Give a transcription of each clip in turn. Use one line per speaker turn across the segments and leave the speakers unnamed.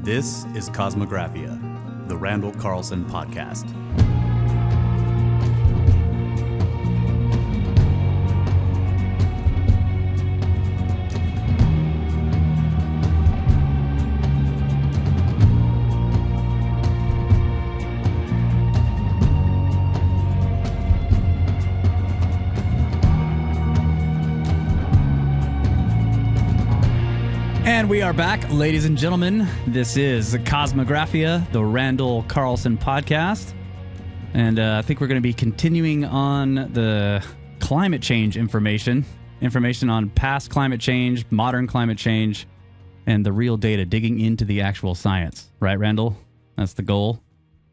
This is Kosmographia, the Randall Carlson podcast. And we are back, ladies and gentlemen. This is Kosmographia, the Randall Carlson podcast. And I think we're going to be continuing on the climate change information on past climate change, modern climate change, and the real data, digging into the actual science. Right, Randall? That's the goal?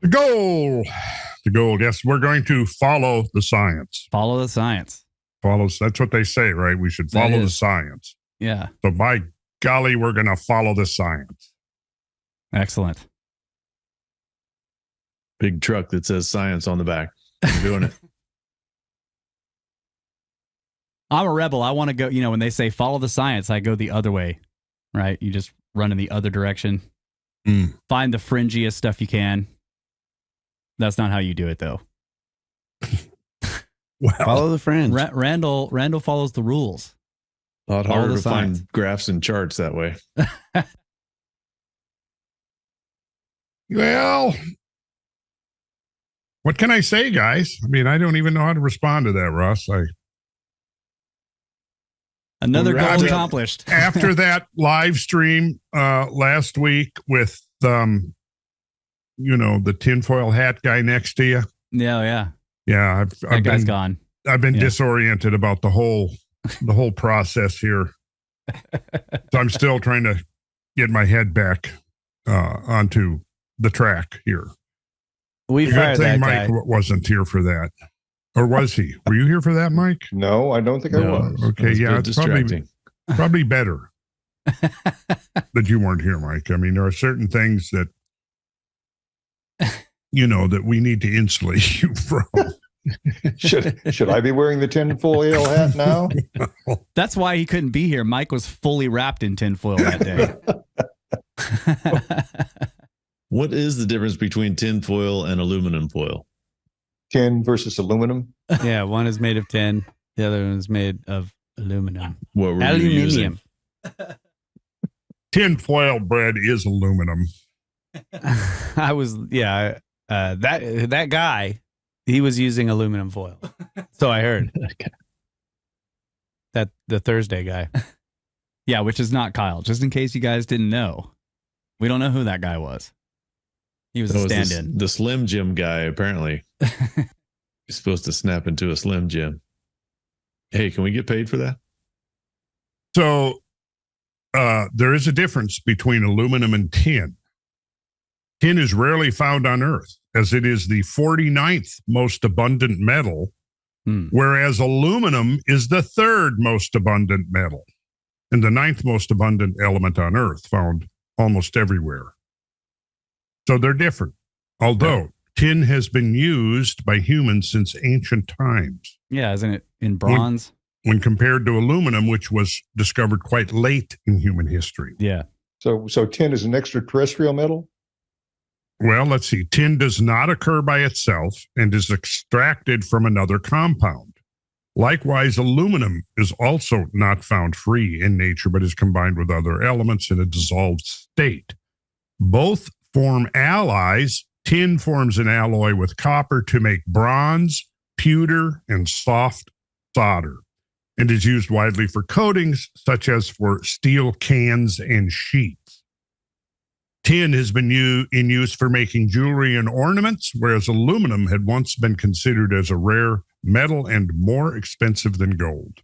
The goal. Yes, we're going to follow the science.
Follow the science.
That's what they say, right? We should follow the science.
Yeah.
So by golly, we're going to follow the science.
Excellent.
Big truck that says science on the back. I'm doing it.
I'm a rebel. I want to go, when they say follow the science, I go the other way, right? You just run in the other direction. Find the fringiest stuff you can. That's not how you do it, though.
Well,
follow the fringe.
Randall follows the rules.
A lot harder to find graphs and charts that way.
Well, what can I say, guys? I mean, I don't even know how to respond to that, Russ.
Another goal accomplished.
After that live stream last week with, the tinfoil hat guy next to you.
Yeah.
Yeah,
That guy's gone.
I've been disoriented about the whole process here. So I'm still trying to get my head back onto the track here.
We fired that guy.
Mike wasn't here for that. Or was he? Were you here for that, Mike?
No, I don't think I was.
Okay, it's probably better that you weren't here, Mike. I mean, there are certain things that, that we need to insulate you from.
Should I be wearing the tinfoil hat now?
That's why he couldn't be here. Mike was fully wrapped in tinfoil that day.
What is the difference between tinfoil and aluminum foil?
Tin versus aluminum?
Yeah, one is made of tin. The other one is made of aluminum.
What were you using?
Tinfoil bread is aluminum.
That guy, he was using aluminum foil. So I heard.
Okay.
That the Thursday guy. Yeah, which is not Kyle. Just in case you guys didn't know. We don't know who that guy was. He was a stand-in.
The Slim Jim guy, apparently. He's supposed to snap into a Slim Jim. Hey, can we get paid for that?
So there is a difference between aluminum and tin. Tin is rarely found on Earth, as it is the 49th most abundant metal, whereas aluminum is the third most abundant metal and the 9th most abundant element on Earth, found almost everywhere. So they're different, although tin has been used by humans since ancient times.
Yeah, isn't it in bronze?
When compared to aluminum, which was discovered quite late in human history.
Yeah.
So tin is an extraterrestrial metal?
Well, let's see. Tin does not occur by itself and is extracted from another compound. Likewise, aluminum is also not found free in nature, but is combined with other elements in a dissolved state. Both form alloys. Tin forms an alloy with copper to make bronze, pewter, and soft solder, and is used widely for coatings, such as for steel cans and sheets. Tin has been in use for making jewelry and ornaments, whereas aluminum had once been considered as a rare metal and more expensive than gold.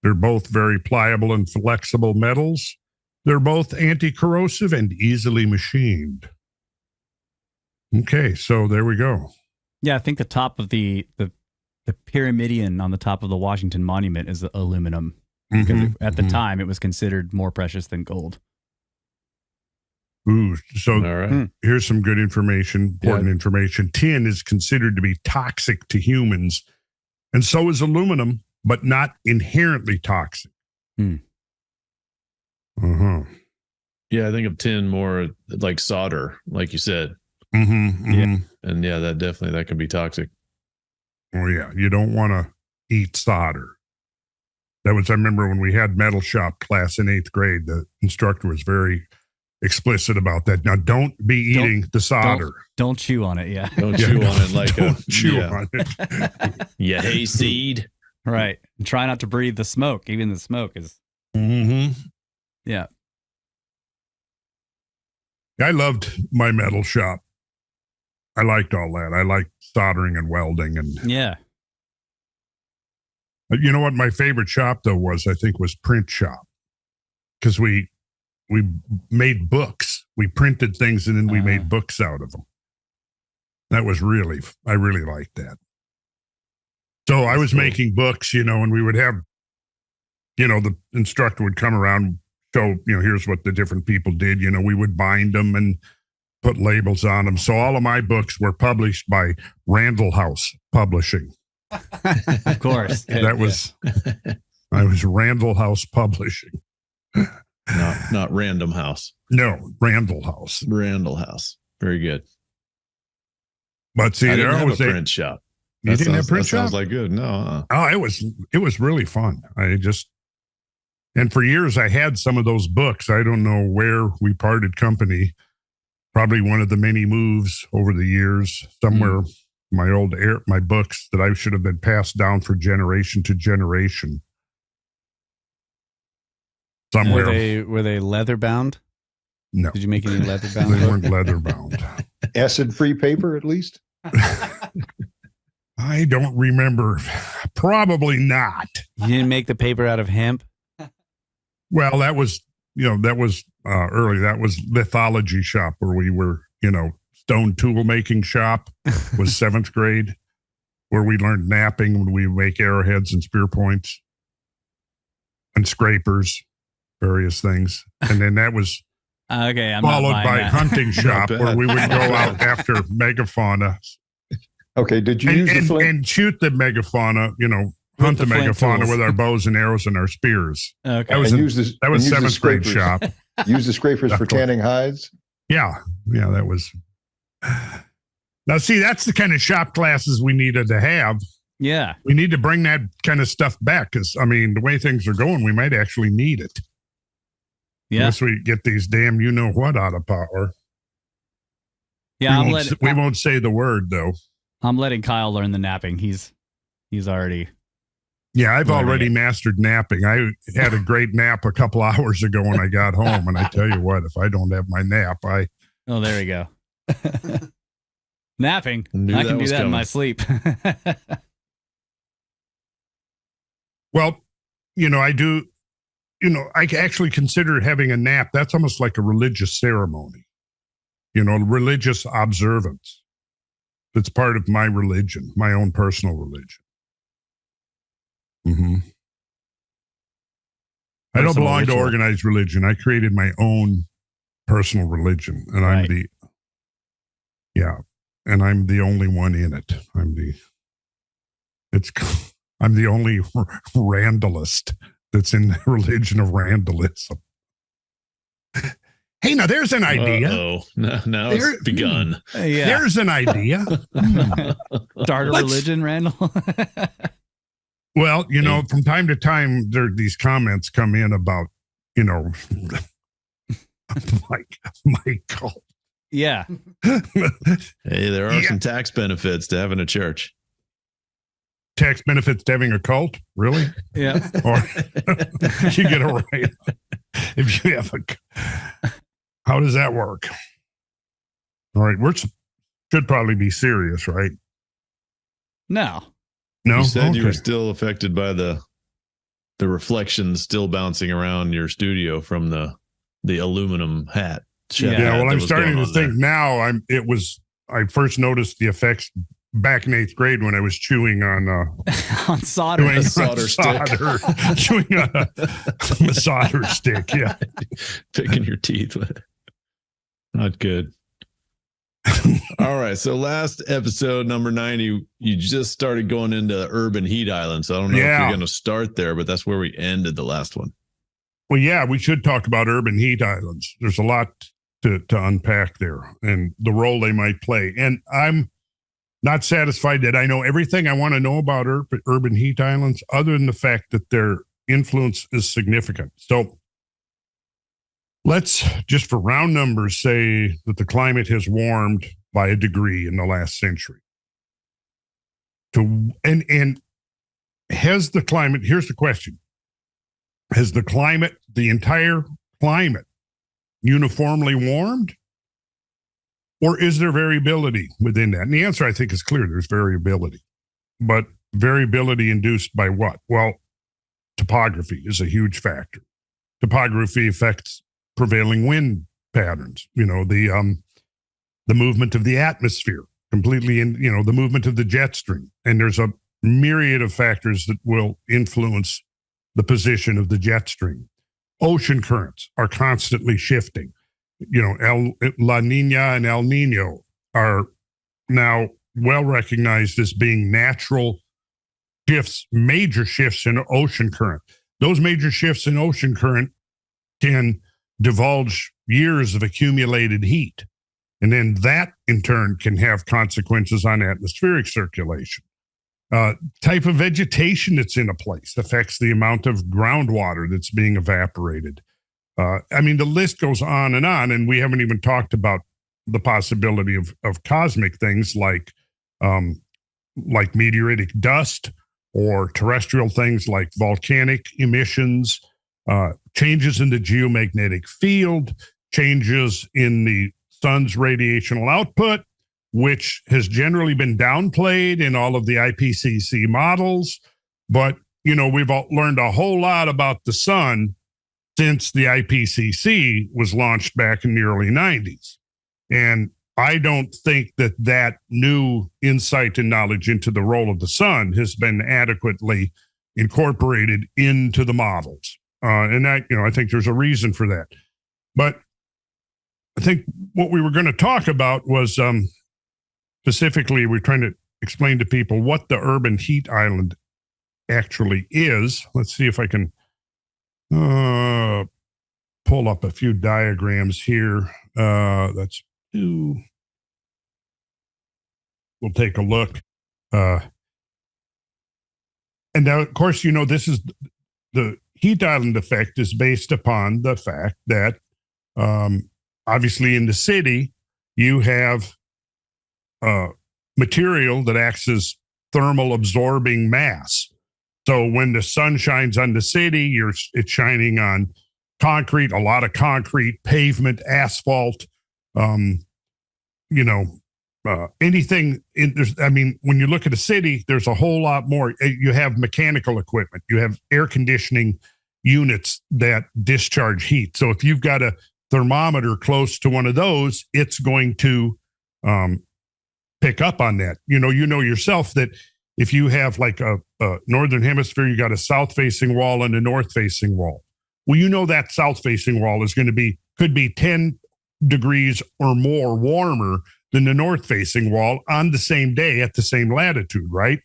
They're both very pliable and flexible metals. They're both anti-corrosive and easily machined. Okay, so there we go.
Yeah, I think the top of the pyramidion on the top of the Washington Monument is aluminum. Because at the time, it was considered more precious than gold.
Ooh, so here's some good information, important information. Tin is considered to be toxic to humans, and so is aluminum, but not inherently toxic.
Yeah, I think of tin more like solder, like you said.
Mm-hmm,
Yeah. And yeah, that can be toxic.
Oh yeah, you don't want to eat solder. I remember when we had metal shop class in 8th grade, the instructor was very explicit about that. Now, don't be eating the solder.
Don't chew on it. Yeah.
Don't chew on it like
don't chew on it.
Yeah, hayseed.
Right. And try not to breathe the smoke. Even the smoke is.
Mm-hmm.
Yeah.
I loved my metal shop. I liked all that. I liked soldering and welding. And
yeah.
You know what my favorite shop, though, was print shop. Because we made books. We printed things and then we made books out of them. That was I really liked that. So I was making books, and we would have, the instructor would come around, show, here's what the different people did. We would bind them and put labels on them. So all of my books were published by Randall House Publishing.
Of course.
I was Randall House Publishing.
Not Random House.
No, Randall House.
Randall House. Very good.
But see, there was
a print shop.
You didn't have print shop?
Sounds like good. No.
Oh, it was really fun. And for years I had some of those books. I don't know where we parted company. Probably one of the many moves over the years. Somewhere my books that I should have been passed down for generation to generation. Somewhere.
Were they leather bound?
No.
Did you make any leather bound?
They weren't leather bound.
Acid-free paper, at least?
I don't remember. Probably not.
You didn't make the paper out of hemp?
Well, that was early. That was lithology shop where we were, stone tool making shop was 7th grade, where we learned napping when we make arrowheads and spear points and scrapers, various things. And then that was
okay,
followed by hunting shop where we would go out after megafauna.
Okay, did you use the flint?
And shoot the megafauna, hunt the megafauna with our bows and arrows and our spears.
Okay.
That was 7th grade shop.
Use the scrapers for tanning hides?
Yeah, that was. Now, see, that's the kind of shop classes we needed to have.
Yeah.
We need to bring that kind of stuff back because, the way things are going, we might actually need it.
Yeah.
Unless we get these damn you-know-what out of power.
Yeah,
we won't say the word, though.
I'm letting Kyle learn the napping. He's already.
Yeah, I've already mastered napping. I had a great nap a couple hours ago when I got home. And I tell you what, if I don't have my nap,
Oh, there we go. Napping. I can do that in my sleep.
Well, I do, I actually consider having a nap. That's almost like a religious ceremony, religious observance. It's part of my religion, my own personal religion. Mm-hmm. I don't belong to organized religion. I created my own personal religion, and I'm the only one in it. I'm the only Randallist that's in the religion of Randallism. Hey, now there's an idea.
Now it's begun.
Yeah.
There's an idea.
Start a religion, Randall.
Well, from time to time, these comments come in about, my cult.
Yeah.
Hey, there are some tax benefits to having a church.
Tax benefits to having a cult? Really?
Yeah.
Or you get a right if you have a. How does that work? All right, should probably be serious, right?
No.
You said you were still affected by the reflections still bouncing around your studio from the aluminum hat.
Yeah, well, I'm starting to think now. I first noticed the effects back in 8th grade when I was chewing on
on solder,
stick,
chewing on a solder stick. Yeah,
picking your teeth with it. Not good. All right. So last episode, number 90, you just started going into urban heat islands. So I don't know if you're going to start there, but that's where we ended the last one.
Well, yeah, we should talk about urban heat islands. There's a lot to unpack there and the role they might play. And I'm not satisfied that I know everything I want to know about urban heat islands, other than the fact that their influence is significant. So let's just for round numbers say that the climate has warmed by a degree in the last century. And has the climate, here's the question. Has the climate, the entire climate, uniformly warmed? Or is there variability within that? And the answer, I think, is clear. There's variability. But variability induced by what? Well, topography is a huge factor. Topography affects prevailing wind patterns, the movement of the atmosphere, completely the movement of the jet stream. And there's a myriad of factors that will influence the position of the jet stream. Ocean currents are constantly shifting. La Nina and El Nino are now well recognized as being natural shifts, major shifts in ocean current. Those major shifts in ocean current can divulge years of accumulated heat. And then that in turn can have consequences on atmospheric circulation. Type of vegetation that's in a place affects the amount of groundwater that's being evaporated. The list goes on, and we haven't even talked about the possibility of cosmic things like meteoritic dust or terrestrial things like volcanic emissions, changes in the geomagnetic field, changes in the sun's radiational output, which has generally been downplayed in all of the IPCC models. But, we've all learned a whole lot about the sun since the IPCC was launched back in the early 90s. And I don't think that new insight and knowledge into the role of the sun has been adequately incorporated into the models. And I think there's a reason for that. But I think what we were going to talk about was specifically, we're trying to explain to people what the urban heat island actually is. Let's see if I can pull up a few diagrams here. That's two. We'll take a look. And now, of course, this is the heat island effect is based upon the fact that obviously in the city, you have material that acts as thermal absorbing mass. So when the sun shines on the city, it's shining on concrete, a lot of concrete, pavement, asphalt, anything. When you look at a city, there's a whole lot more. You have mechanical equipment, you have air conditioning units that discharge heat. So if you've got a thermometer close to one of those, it's going to pick up on that. You know yourself that if you have like a northern hemisphere, you got a south-facing wall and a north-facing wall. Well, that south-facing wall could be 10 degrees or more warmer than the north-facing wall on the same day at the same latitude, right?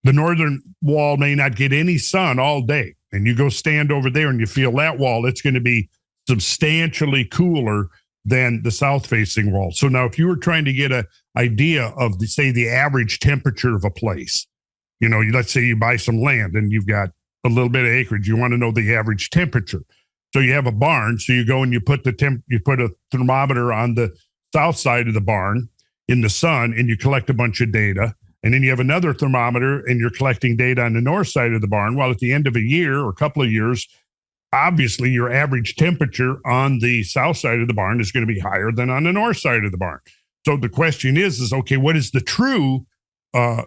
The northern wall may not get any sun all day, and you go stand over there and you feel that wall, it's going to be substantially cooler than the south-facing wall. So now if you were trying to get an idea of, the average temperature of a place, let's say you buy some land and you've got a little bit of acreage, you want to know the average temperature. So you have a barn, so you go and you put a thermometer on the south side of the barn in the sun, and you collect a bunch of data. And then you have another thermometer and you're collecting data on the north side of the barn. Well, at the end of a year or a couple of years, obviously your average temperature on the south side of the barn is going to be higher than on the north side of the barn. So the question is okay, what is the true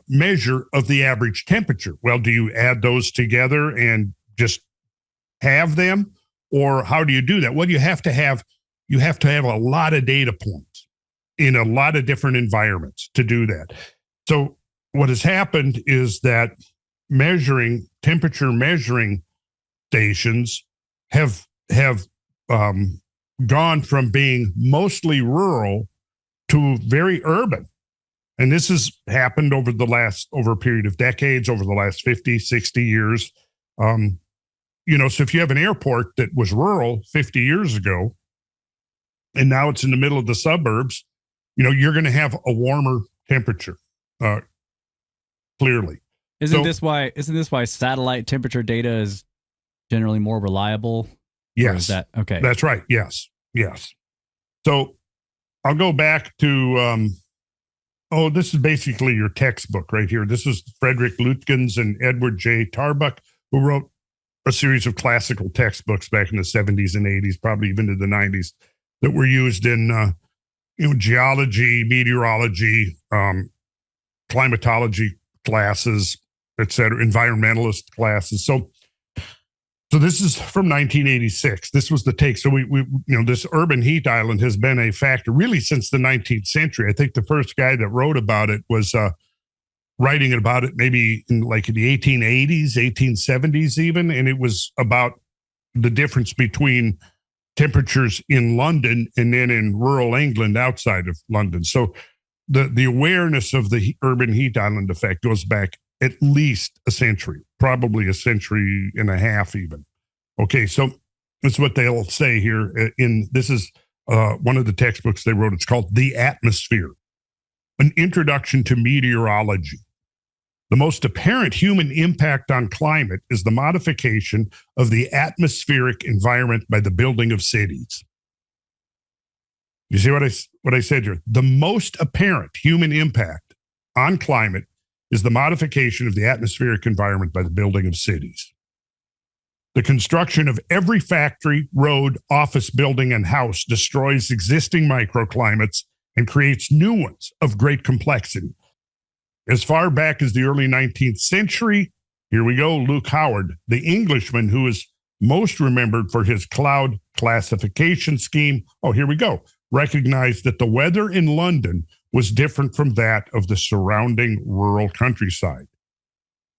measure of the average temperature? Well, do you add those together and just have them? Or how do you do that? Well, you have to have a lot of data points in a lot of different environments to do that. So what has happened is that temperature measuring stations have gone from being mostly rural to very urban. And this has happened over a period of decades, over the last 50, 60 years. so if you have an airport that was rural 50 years ago, and now it's in the middle of the suburbs, you're going to have a warmer temperature, clearly.
Isn't this why satellite temperature data is generally more reliable?
Yes.
Okay?
That's right. Yes. So I'll go back to, this is basically your textbook right here. This is Frederick Lütgens and Edward J. Tarbuck, who wrote a series of classical textbooks back in the 70s and 80s, probably even to the 90s, that were used in, geology, meteorology, climatology classes, et cetera, environmentalist classes. So this is from 1986. This was the take. So we this urban heat island has been a factor really since the 19th century. I think the first guy that wrote about it was writing about it maybe in the 1880s, 1870s even, and it was about the difference between temperatures in London and then in rural England outside of London. So the awareness of the urban heat island effect goes back at least a century, probably a century and a half even. Okay, so that's what they'll say here. This is one of the textbooks they wrote. It's called The Atmosphere, an introduction to meteorology. The most apparent human impact on climate is the modification of the atmospheric environment by the building of cities. You see what I said here? The most apparent human impact on climate is the modification of the atmospheric environment by the building of cities. The construction of every factory, road, office building, and house destroys existing microclimates and creates new ones of great complexity. As far back as the early 19th century, here we go, Luke Howard, the Englishman who is most remembered for his cloud classification scheme. Oh, here we go. Recognized that the weather in London was different from that of the surrounding rural countryside.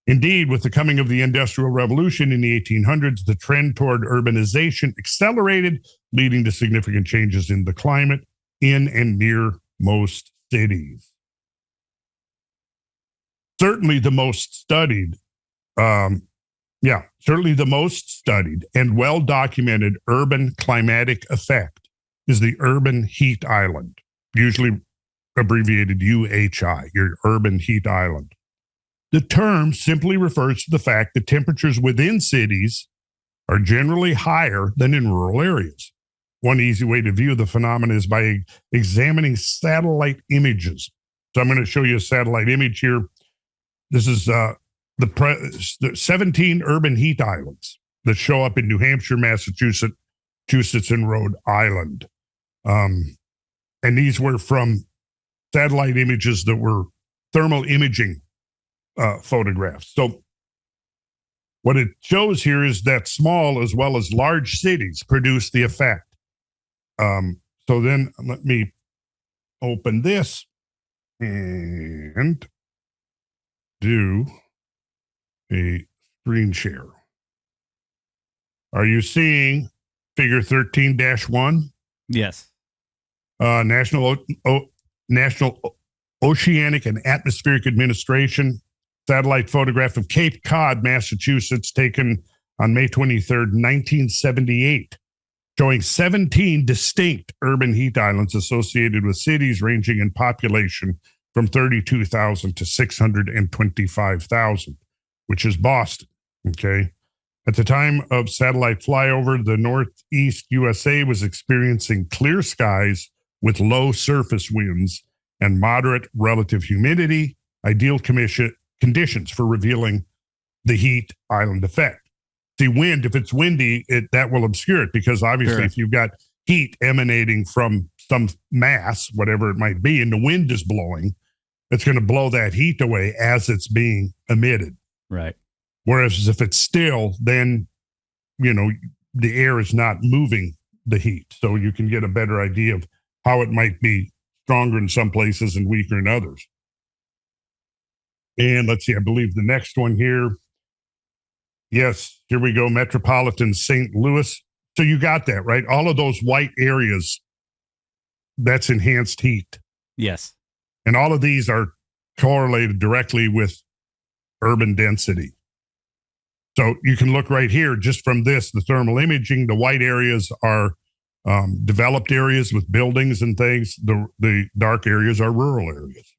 Indeed, with the coming of the Industrial Revolution in the 1800s, the trend toward urbanization accelerated, leading to significant changes in the climate in and near most cities. Certainly the most studied and well-documented urban climatic effect is the urban heat island, usually abbreviated UHI, your urban heat island. The term simply refers to the fact that temperatures within cities are generally higher than in rural areas. One easy way to view the phenomenon is by examining satellite images. So I'm going to show you a satellite image here. This is the 17 urban heat islands that show up in New Hampshire, Massachusetts, and Rhode Island. And these were from satellite images that were thermal imaging photographs. So what it shows here is that small as well as large cities produce the effect. So then let me open this and do a screen share. Are you seeing figure 13-1?
Yes.
National Oceanic and Atmospheric Administration satellite photograph of Cape Cod, Massachusetts, taken on May 23rd, 1978, showing 17 distinct urban heat islands associated with cities ranging in population from 32,000 to 625,000, which is Boston. Okay. At the time of satellite flyover, the Northeast USA was experiencing clear skies with low surface winds and moderate relative humidity, ideal conditions for revealing the heat island effect. See, wind, if it's windy, that will obscure it, because obviously if you've got heat emanating from some mass, whatever it might be, and the wind is blowing, it's going to blow that heat away as it's being emitted.
Right.
Whereas if it's still, then, the air is not moving the heat. So you can get a better idea of how it might be stronger in some places and weaker in others. And let's see, I believe the next one here. Yes, here we go. Metropolitan St. Louis. So you got that, right? All of those white areas, that's enhanced heat.
Yes.
And all of these are correlated directly with urban density. So you can look right here, just from this, the thermal imaging, the white areas are developed areas with buildings and things. The dark areas are rural areas.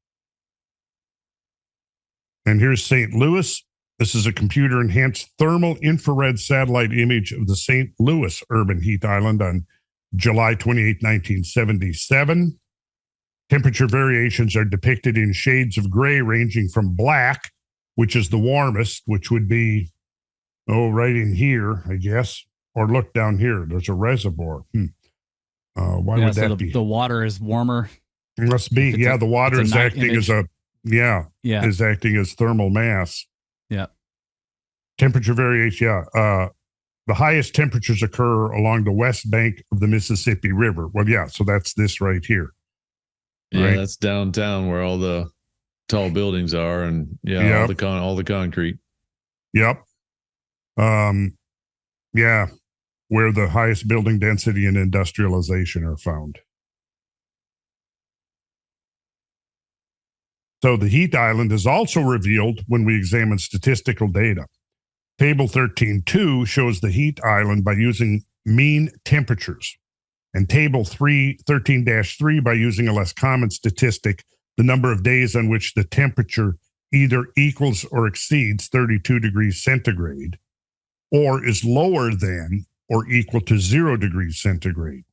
And here's St. Louis. This is a computer-enhanced thermal infrared satellite image of the St. Louis urban heat island on July 28, 1977. Temperature variations are depicted in shades of gray ranging from black, which is the warmest, which would be, right in here, I guess. Or look down here. There's a reservoir. Why would that be?
The water is warmer.
It must be. Yeah, the water is acting as is acting as thermal mass.
Yeah.
Temperature variation. Yeah. The highest temperatures occur along the west bank of the Mississippi River. Well, yeah. So that's this right here.
Yeah,
right?
That's downtown where all the tall buildings are, and all the concrete.
Yep. Yeah, where the highest building density and industrialization are found. So the heat island is also revealed when we examine statistical data. Table 13.2 shows the heat island by using mean temperatures, and table 13-3 by using a less common statistic, the number of days on which the temperature either equals or exceeds 32 degrees centigrade, or is lower than or equal to 0 degrees centigrade.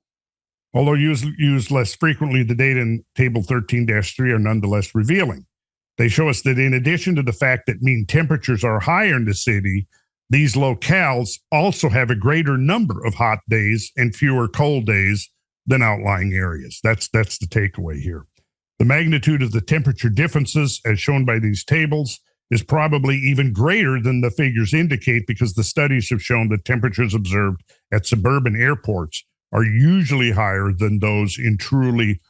Although used less frequently, the data in table 13-3 are nonetheless revealing. They show us that in addition to the fact that mean temperatures are higher in the city, these locales also have a greater number of hot days and fewer cold days than outlying areas. That's the takeaway here. The magnitude of the temperature differences, as shown by these tables, is probably even greater than the figures indicate, because the studies have shown that temperatures observed at suburban airports are usually higher than those in truly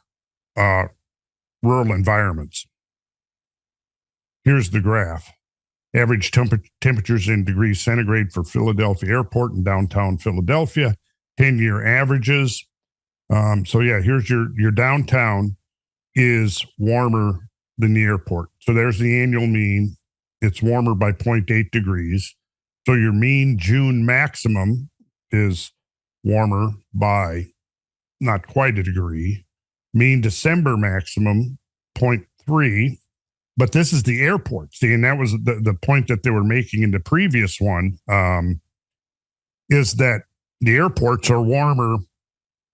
rural environments. Here's the graph. Average temperatures in degrees centigrade for Philadelphia Airport and downtown Philadelphia, 10-year averages. Here's your downtown is warmer than the airport. So there's the annual mean. It's warmer by 0.8 degrees. So your mean June maximum is warmer by not quite a degree. Mean December maximum, 0.3. But this is the airport. See, and that was the point that they were making in the previous one, is that the airports are warmer.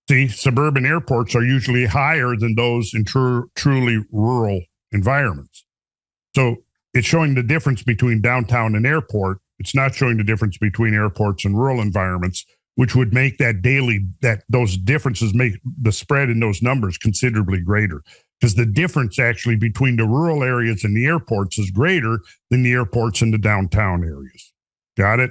See, suburban airports are usually higher than those in truly rural environments. So it's showing the difference between downtown and airport. It's not showing the difference between airports and rural environments, which would make those differences make the spread in those numbers considerably greater. Because the difference actually between the rural areas and the airports is greater than the airports and the downtown areas. Got it?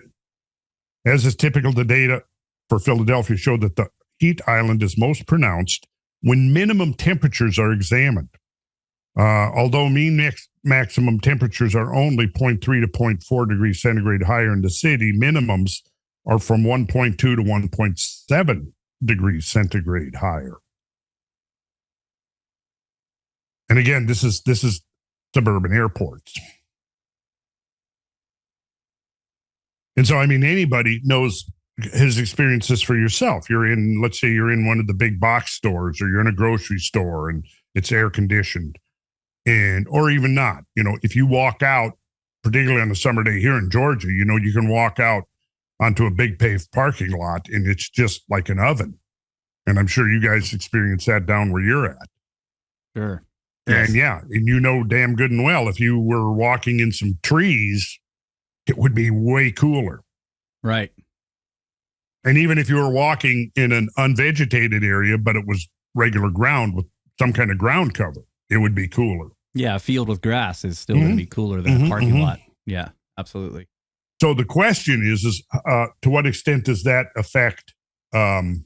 As is typical, the data for Philadelphia showed that the heat island is most pronounced when minimum temperatures are examined. Although mean maximum temperatures are only 0.3 to 0.4 degrees centigrade higher in the city, minimums are from 1.2 to 1.7 degrees centigrade higher. And again, this is suburban airports. And so, I mean, anybody has experienced this for yourself. Let's say you're in one of the big box stores, or you're in a grocery store and it's air conditioned, or even not. If you walk out, particularly on a summer day here in Georgia, you can walk out onto a big paved parking lot and it's just like an oven. And I'm sure you guys experience that down where you're at.
Sure.
And and damn good and well, if you were walking in some trees, it would be way cooler.
Right.
And even if you were walking in an unvegetated area, but it was regular ground with some kind of ground cover, it would be cooler.
Yeah, a field with grass is still going to be cooler than a parking lot. Yeah, absolutely.
So the question is to what extent does that affect the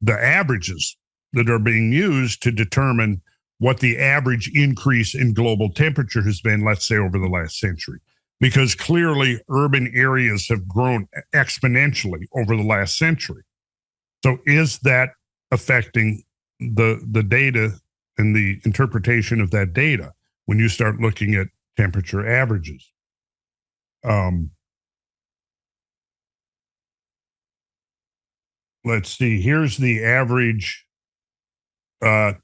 averages that are being used to determine what the average increase in global temperature has been, let's say, over the last century? Because clearly urban areas have grown exponentially over the last century. So is that affecting the data and the interpretation of that data when you start looking at temperature averages? let's see. Here's the average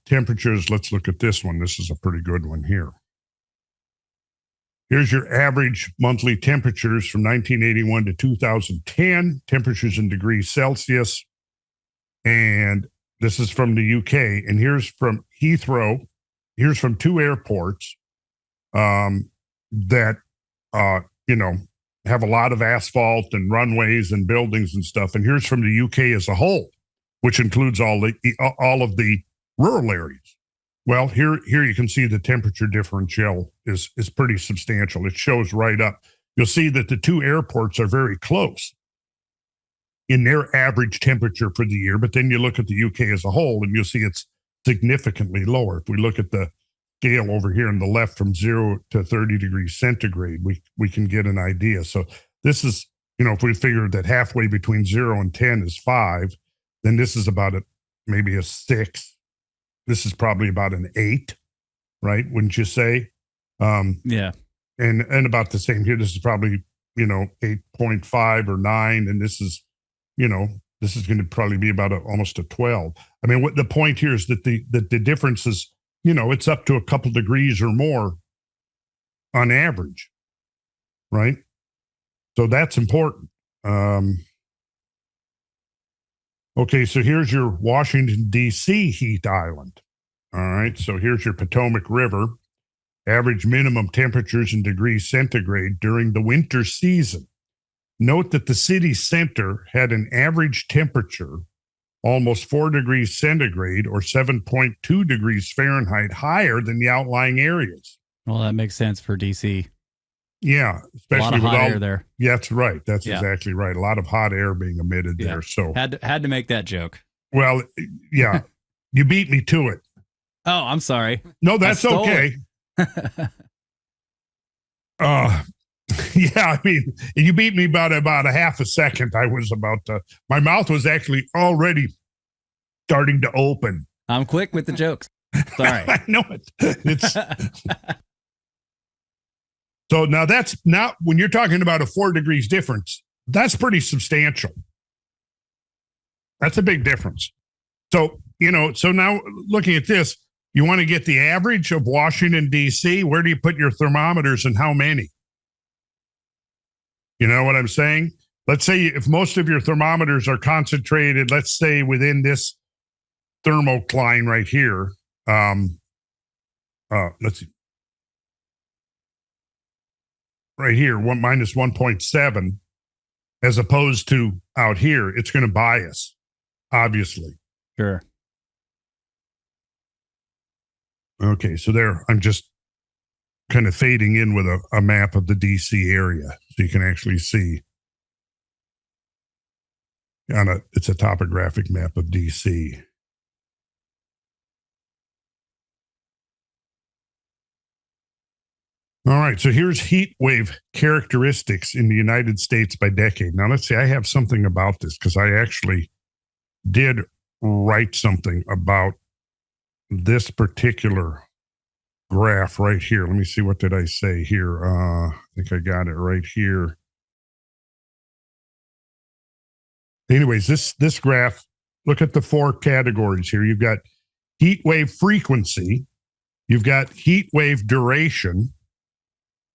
temperatures. Let's look at this one. This is a pretty good one here. Here's your average monthly temperatures from 1981 to 2010, temperatures in degrees Celsius. And this is from the UK. And here's from Heathrow. Here's from two airports that, have a lot of asphalt and runways and buildings and stuff. And here's from the UK as a whole, which includes all of the rural areas. Well, here you can see the temperature differential is pretty substantial. It shows right up. You'll see that the two airports are very close in their average temperature for the year, but then you look at the UK as a whole and you'll see it's significantly lower. If we look at the scale over here on the left from 0 to 30 degrees centigrade, we can get an idea. So this is, if we figure that halfway between 0 and 10 is 5, then this is about maybe a 6. This is probably about an 8, right? Wouldn't you say?
Yeah.
And about the same here. This is probably, 8.5 or 9. And this is, this is going to probably be about almost a 12. I mean, what the point here is that the difference is, it's up to a couple degrees or more on average, right? So that's important. Okay, so here's your Washington, D.C. heat island. All right, so here's your Potomac River. Average minimum temperatures in degrees centigrade during the winter season. Note that the city center had an average temperature almost 4 degrees centigrade or 7.2 degrees Fahrenheit higher than the outlying areas.
Well, that makes sense for DC.
Yeah, especially
a lot of
with
hot air there.
Yeah, that's right. That's exactly right. A lot of hot air being emitted there. So
had to make that joke.
Well, yeah, you beat me to it.
Oh, I'm sorry.
No, that's okay. Yeah, I mean, you beat me about a half a second. I was my mouth was actually already starting to open.
I'm quick with the jokes. Sorry.
I know it. It's so now that's not when you're talking about a 4 degrees difference, that's pretty substantial. That's a big difference. So, so now looking at this, you want to get the average of Washington, D.C. Where do you put your thermometers and how many? You know what I'm saying? Let's say if most of your thermometers are concentrated, let's say within this thermocline right here. Let's see. Right here, minus 1.7, as opposed to out here, it's going to bias, obviously.
Sure.
Okay, so there, I'm just kind of fading in with a map of the DC area, so you can actually see. It's a topographic map of DC. All right, so here's heat wave characteristics in the United States by decade. Now, let's see, I have something about this because I actually did write something about this particular graph right here. Let me see, what did I say here? I think I got it right here. Anyways, this graph, look at the 4 categories here. You've got heat wave frequency, you've got heat wave duration,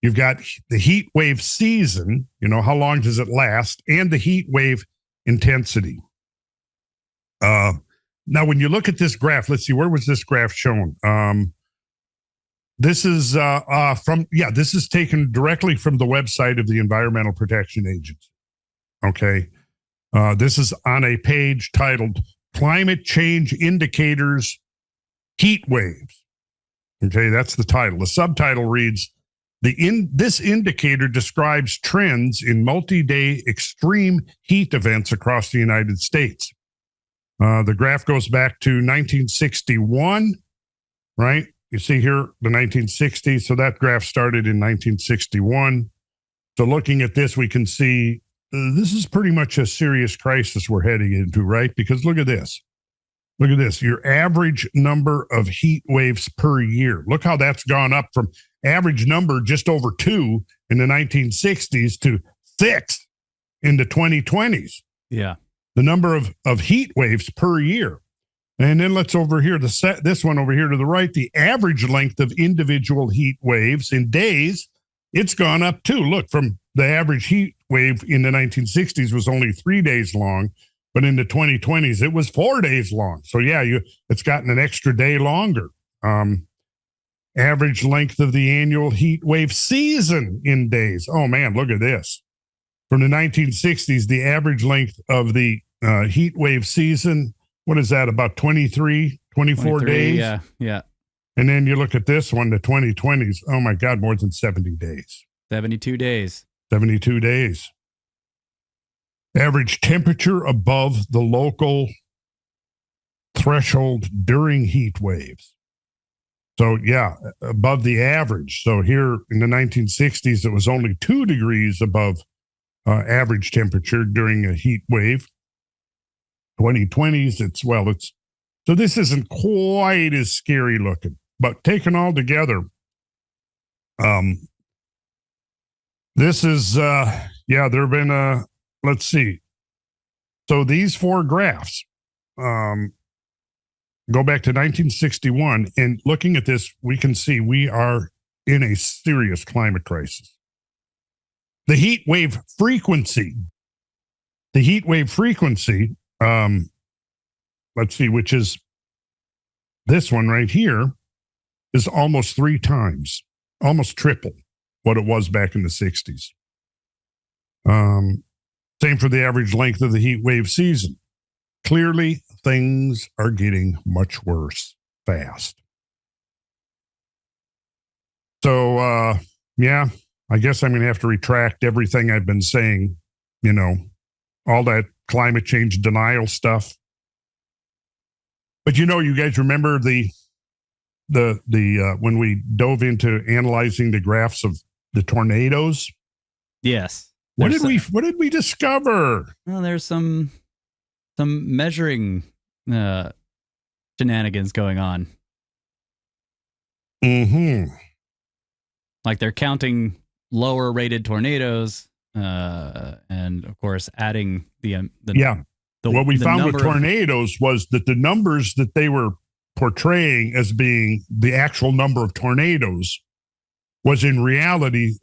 you've got the heat wave season, how long does it last, and the heat wave intensity. Now, when you look at this graph, let's see, where was this graph shown? This is this is taken directly from the website of the Environmental Protection Agency. Okay. This is on a page titled Climate Change Indicators Heat Waves. Okay, that's the title. The subtitle reads, this indicator describes trends in multi-day extreme heat events across the United States. The graph goes back to 1961, right? You see here the 1960s. So that graph started in 1961. So looking at this, we can see this is pretty much a serious crisis we're heading into, right? Because look at this. Look at this. Your average number of heat waves per year. Look how that's gone up from average number just over 2 in the 1960s to 6 in the 2020s.
Yeah.
The number of heat waves per year. And then let's over here, this one over here to the right, the average length of individual heat waves in days, it's gone up too. Look, from the average heat wave in the 1960s was only 3 days long, but in the 2020s, it was 4 days long. So yeah, it's gotten an extra day longer. Average length of the annual heat wave season in days. Oh man, look at this. From the 1960s, the average length of the heat wave season, what is that, about 24 days?
Yeah, yeah.
And then you look at this one, the 2020s. Oh my God, more than 70 days.
72 days.
72 days. Average temperature above the local threshold during heat waves. So yeah, above the average. So here in the 1960s, it was only 2 degrees above average temperature during a heat wave. 2020s, so this isn't quite as scary looking, but taken all together, this is, there have been, let's see. So these 4 graphs, go back to 1961, and looking at this, we can see we are in a serious climate crisis. The heat wave frequency, let's see, which is this one right here, is almost 3 times, almost triple what it was back in the 60s. Same for the average length of the heat wave season. Clearly, things are getting much worse fast. So, I guess I'm going to have to retract everything I've been saying, all that climate change denial stuff. But you guys remember the when we dove into analyzing the graphs of the tornadoes?
Yes.
What did we discover?
Well, there's some measuring shenanigans going on.
Mm-hmm.
Like they're counting lower rated tornadoes, and of course adding
what we found with tornadoes was that the numbers that they were portraying as being the actual number of tornadoes was in reality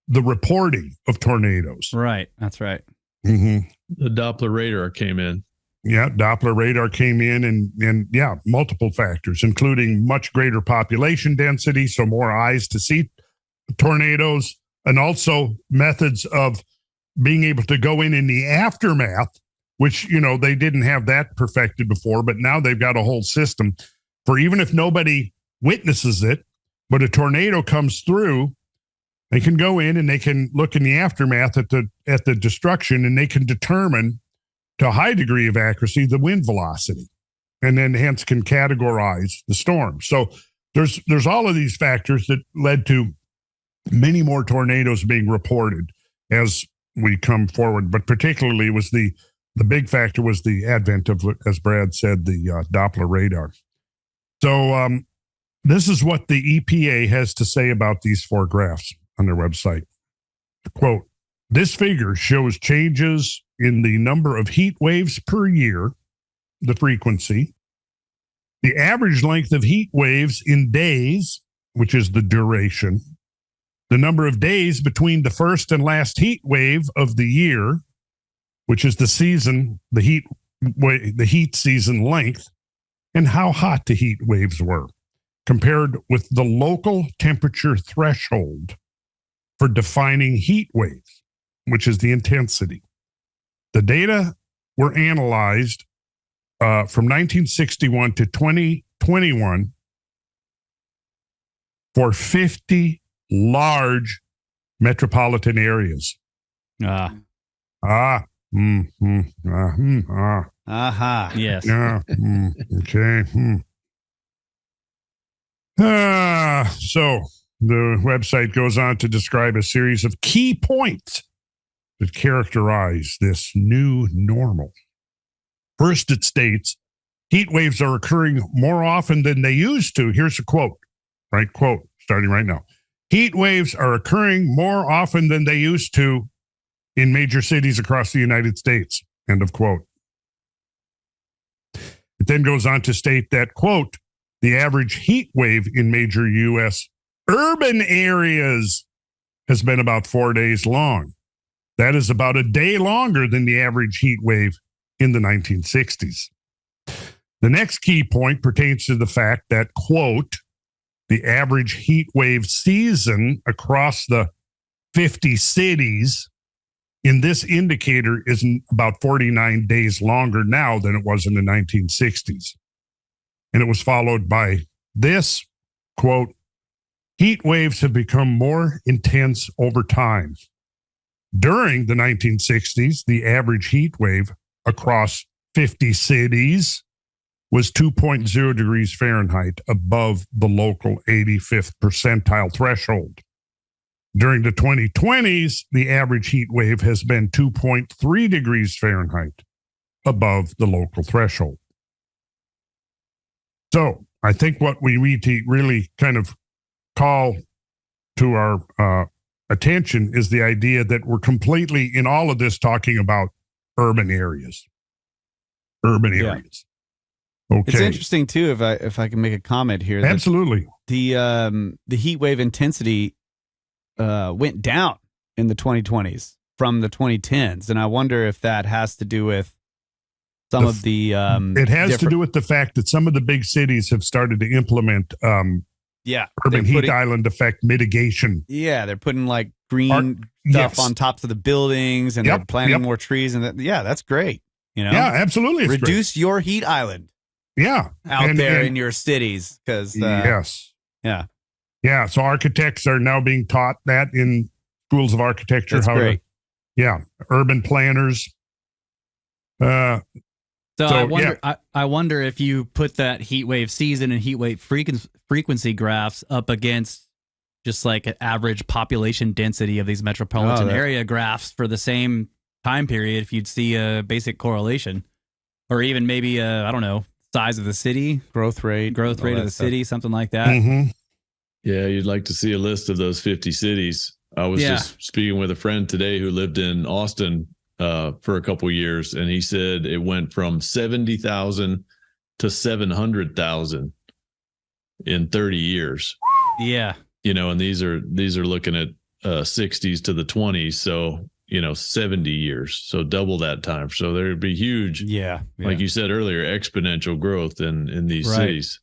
the reporting of tornadoes.
Right. That's right.
Mm-hmm.
The Doppler radar came in.
Yeah, Doppler radar came in and multiple factors, including much greater population density, so more eyes to see tornadoes, and also methods of being able to go in the aftermath, which, they didn't have that perfected before, but now they've got a whole system for even if nobody witnesses it, but a tornado comes through, they can go in and they can look in the aftermath at the destruction, and they can determine to a high degree of accuracy the wind velocity, and then hence can categorize the storm. So there's all of these factors that led to many more tornadoes being reported as we come forward, but particularly was the big factor was the advent of, as Brad said, the Doppler radar. So this is what the EPA has to say about these 4 graphs on their website. Quote, this figure shows changes in the number of heat waves per year, the frequency, the average length of heat waves in days, which is the duration, the number of days between the first and last heat wave of the year, which is the season, the heat season length, and how hot the heat waves were, compared with the local temperature threshold for defining heat waves, which is the intensity. The data were analyzed from 1961 to 2021 for 50 large metropolitan areas.
Yes.
Okay. So the website goes on to describe a series of key points that characterize this new normal. First, it states heat waves are occurring more often than they used to. Here's a quote, right? Quote, starting right now. Heat waves are occurring more often than they used to in major cities across the United States. End of quote. It then goes on to state that, quote, the average heat wave in major U.S. urban areas has been about 4 days long. That is about a day longer than the average heat wave in the 1960s. The next key point pertains to the fact that, quote, the average heat wave season across the 50 cities in this indicator is about 49 days longer now than it was in the 1960s. And it was followed by this, quote, heat waves have become more intense over time. During the 1960s, the average heat wave across 50 cities was 2.0 degrees Fahrenheit above the local 85th percentile threshold. During the 2020s, the average heat wave has been 2.3 degrees Fahrenheit above the local threshold. So I think what we need to really kind of call to our attention is the idea that we're completely in all of this talking about urban areas. Urban areas. Okay.
It's interesting too, if I can make a comment here.
Absolutely.
The heat wave intensity went down in the 2020s from the 2010s, and I wonder if that has to do with some of the.
It has to do with the fact that some of the big cities have started to implement urban heat island effect mitigation.
Yeah, they're putting like green stuff on tops of the buildings, and they're planting more trees, and that's great. You know,
yeah, absolutely.
Reduce your heat island.
Yeah,
out there in your cities, because
yes,
yeah.
So architects are now being taught that in schools of architecture.
That's great.
Urban planners.
So I wonder if you put that heat wave season and heat wave frequency graphs up against just like an average population density of these metropolitan area graphs for the same time period, if you'd see a basic correlation, or even maybe I don't know, size of the city, growth rate of the city, something like that.
Mm-hmm.
Yeah, you'd like to see a list of those 50 cities. I was just speaking with a friend today who lived in Austin for a couple of years, and he said it went from 70,000 to 700,000 in 30 years.
Yeah.
You know, and these are looking at 60s to the 20s, so 70 years, so double that time. So there'd be huge, like you said earlier, exponential growth in these cities.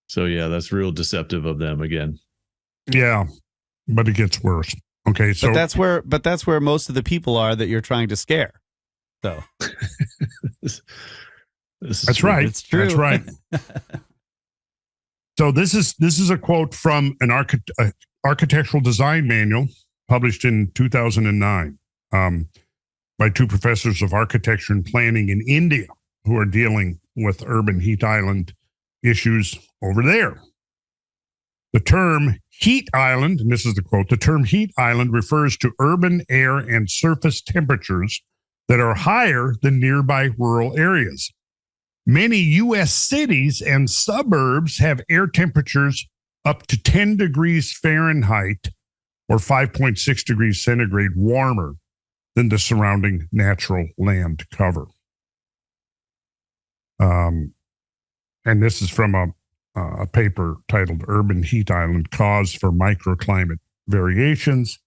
So yeah, that's real deceptive of them again.
Yeah, but it gets worse. Okay, so
but that's where most of the people are that you're trying to scare. So
that's right.
It's true.
That's right. So this is a quote from an architectural design manual published in 2009 by two professors of architecture and planning in India who are dealing with urban heat island issues over there. The term heat island, and this is the quote, the term heat island refers to urban air and surface temperatures that are higher than nearby rural areas. Many U.S. cities and suburbs have air temperatures up to 10 degrees Fahrenheit or 5.6 degrees centigrade warmer than the surrounding natural land cover. And this is from a paper titled Urban Heat Island Cause for Microclimate Variations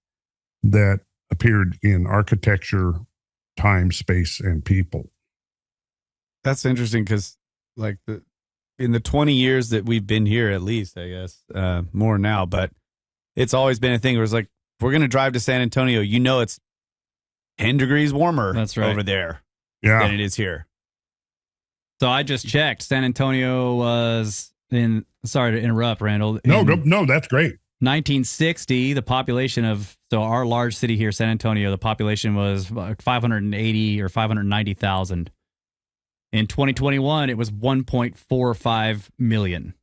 that appeared in Architecture, Time, Space, and People.
That's interesting because in the 20 years that we've been here, at least, I guess, more now, but it's always been a thing where it's like, if we're going to drive to San Antonio, it's 10 degrees warmer over there than it is here.
So I just checked. San Antonio was sorry to interrupt, Randall.
No, that's great.
1960, the population so our large city here, San Antonio, the population was 580 or 590,000. In 2021, it was 1.45 million.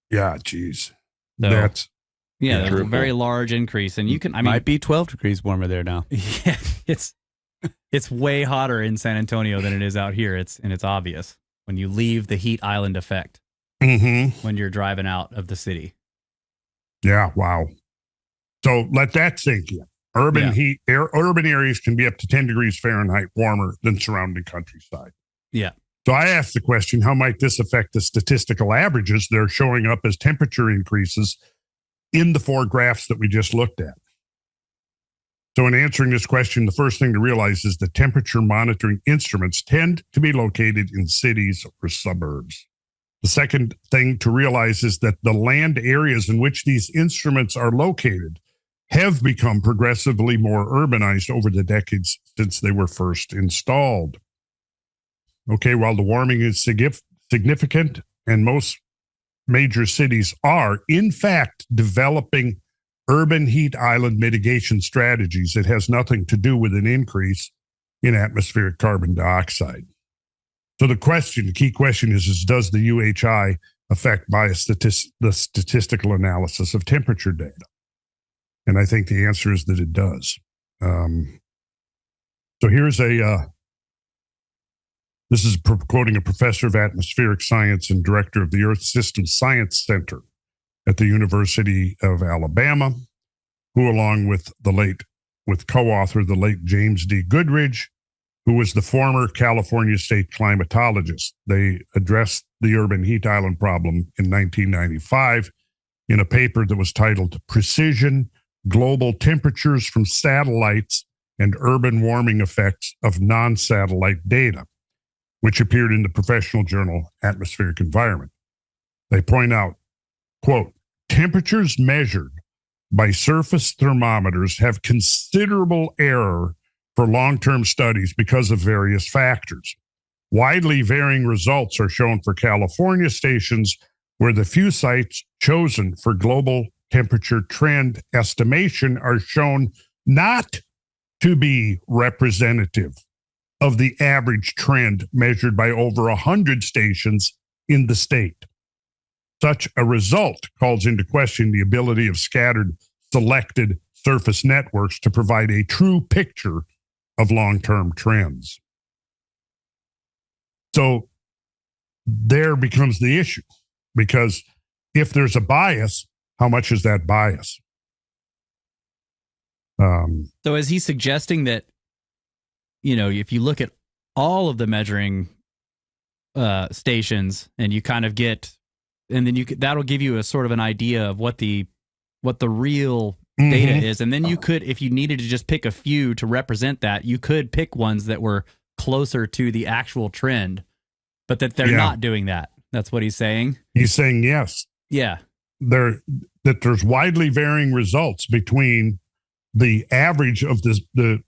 Yeah, geez.
So,
that's
a very large increase. And you can,
might be 12 degrees warmer there now.
Yeah, it's It's way hotter in San Antonio than it is out here. It's obvious when you leave the heat island effect when you're driving out of the city.
Yeah, wow. So let that sink in. Urban areas can be up to 10 degrees Fahrenheit warmer than surrounding countryside.
Yeah.
So I asked the question, how might this affect the statistical averages that are showing up as temperature increases in the 4 graphs that we just looked at? So in answering this question, the first thing to realize is that temperature monitoring instruments tend to be located in cities or suburbs. The second thing to realize is that the land areas in which these instruments are located have become progressively more urbanized over the decades since they were first installed. Okay, while the warming is significant and most major cities are, in fact, developing urban heat island mitigation strategies, it has nothing to do with an increase in atmospheric carbon dioxide. So the key question is does the UHI affect by the statistical analysis of temperature data? And I think the answer is that it does. So here's this is quoting a professor of atmospheric science and director of the Earth Systems Science Center at the University of Alabama, who along with co-author, the late James D. Goodridge, who was the former California state climatologist. They addressed the urban heat island problem in 1995 in a paper that was titled Precision Global Temperatures from Satellites and Urban Warming Effects of Non-Satellite Data, which appeared in the professional journal Atmospheric Environment. They point out, quote, temperatures measured by surface thermometers have considerable error for long-term studies because of various factors. Widely varying results are shown for California stations where the few sites chosen for global temperature trend estimation are shown not to be representative of the average trend measured by over 100 stations in the state. Such a result calls into question the ability of scattered, selected surface networks to provide a true picture of long-term trends. So there becomes the issue, because if there's a bias, how much is that bias?
So is he suggesting that, if you look at all of the measuring stations and you kind of get, and then that'll give you a sort of an idea of what the real data is. And then you could, if you needed to just pick a few to represent that, you could pick ones that were closer to the actual trend, but that they're not doing that. That's what he's saying.
He's saying yes.
Yeah.
That there's widely varying results between the average of the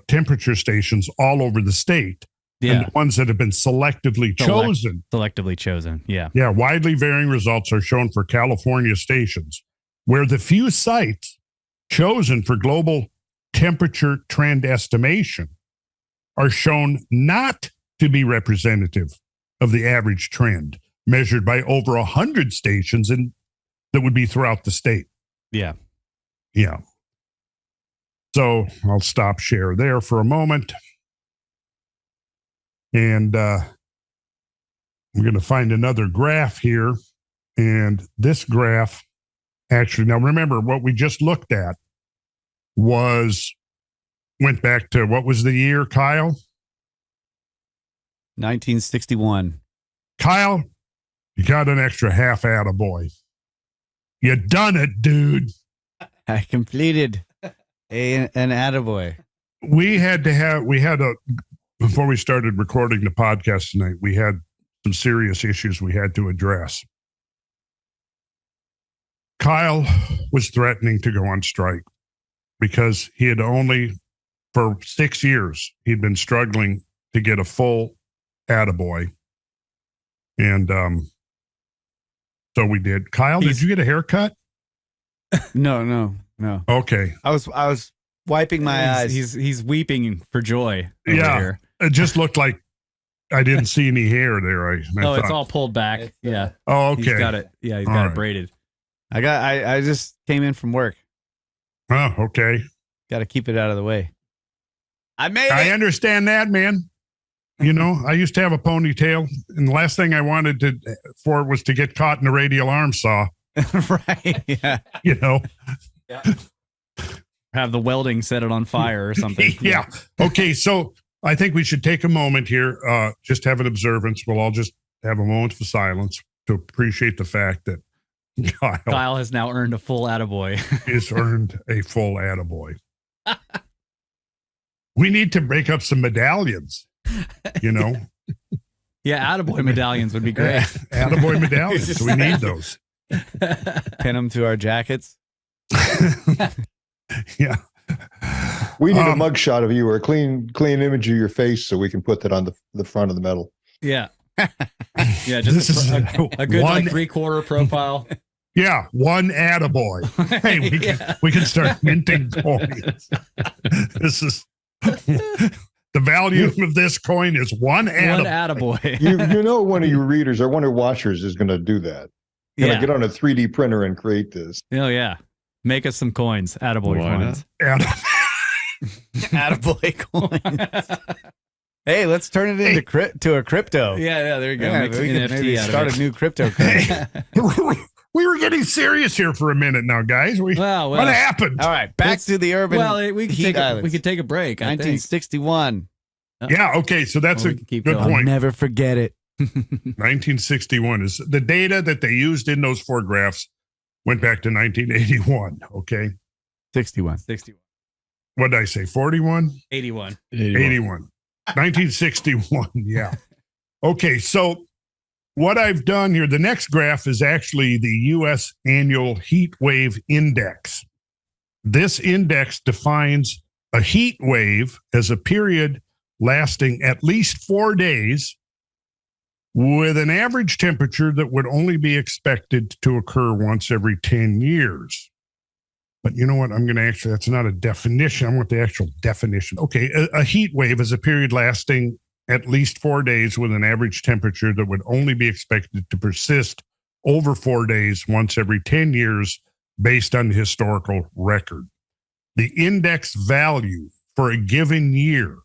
temperature stations all over the state and the ones that have been selectively chosen.
Selectively chosen, yeah.
Yeah, widely varying results are shown for California stations, where the few sites chosen for global temperature trend estimation are shown not to be representative of the average trend measured by over 100 stations that would be throughout the state.
Yeah.
Yeah. So I'll stop share there for a moment. And I'm going to find another graph here. And this graph, actually, now remember what we just looked at went back to, what was the year, Kyle?
1961.
Kyle, you got an extra half Attaboi. You done it, dude.
I completed an Attaboi.
Before we started recording the podcast tonight, we had some serious issues we had to address. Kyle was threatening to go on strike because he had for 6 years, he'd been struggling to get a full Attaboi. And so we did. Kyle, did you get a haircut?
No.
Okay.
I was wiping my eyes.
He's weeping for joy.
Here. It just looked like I didn't see any hair there.
It's all pulled back. Yeah.
Oh, okay.
He's got it. Yeah, he's got it braided.
I just came in from work.
Oh, okay.
Got to keep it out of the way. I made it.
I understand that, man. You know, I used to have a ponytail, and the last thing I wanted for was to get caught in a radial arm saw.
Right. Yeah.
You know.
Yeah. Have the welding set it on fire or something.
Yeah. Okay. So I think we should take a moment here, just have an observance. We'll all just have a moment of silence to appreciate the fact that
Kyle has now earned a full attaboy.
has earned a full attaboy. We need to break up some medallions, you know.
Yeah, attaboy medallions would be great.
Attaboy medallions. We need those.
Pin them to our jackets.
Yeah.
We need a mugshot of you or a clean image of your face so we can put that on the front of the medal.
Yeah. Yeah, just a good
one,
like 3/4 profile.
Yeah, one attaboy. Hey, we can start minting coins. This is the value of this coin is one attaboy.
You know, one of your readers or one of your watchers is going to do that. Gonna get on a 3D printer and create this.
Oh yeah, make us some coins, attaboy coins.
Attaboy coins. Hey, let's turn it into to a crypto.
Yeah, there you go.
Yeah,
Make
we
an
can
NFT
maybe
out of
start
it.
a new cryptocurrency.
We were getting serious here for a minute now, guys. What happened?
All right, back to the urban.
Well, we could take a break.
1961.
Yeah. Okay. So that's a good point.
I'll never forget it.
1961 is the data that they used in those 4 graphs went back to 1981. Okay.
61.
What did I say? 41?
81.
1961. Yeah. Okay. So what I've done here, the next graph is actually the U.S. Annual Heat Wave Index. This index defines a heat wave as a period lasting at least 4 days with an average temperature that would only be expected to occur once every 10 years. But you know what? That's not a definition. I want the actual definition. Okay. A heat wave is a period lasting at least 4 days with an average temperature that would only be expected to persist over 4 days once every 10 years based on the historical record. The index value for a given year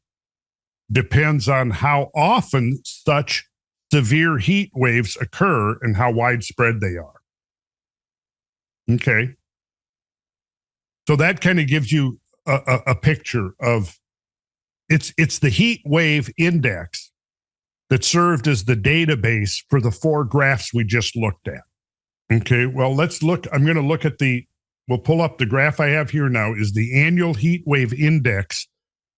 depends on how often such severe heat waves occur and how widespread they are. Okay. So that kind of gives you a picture of it's the heat wave index that served as the database for the 4 graphs we just looked at. Okay, well, let's look. I'm going to look at we'll pull up the graph I have here now is the annual heat wave index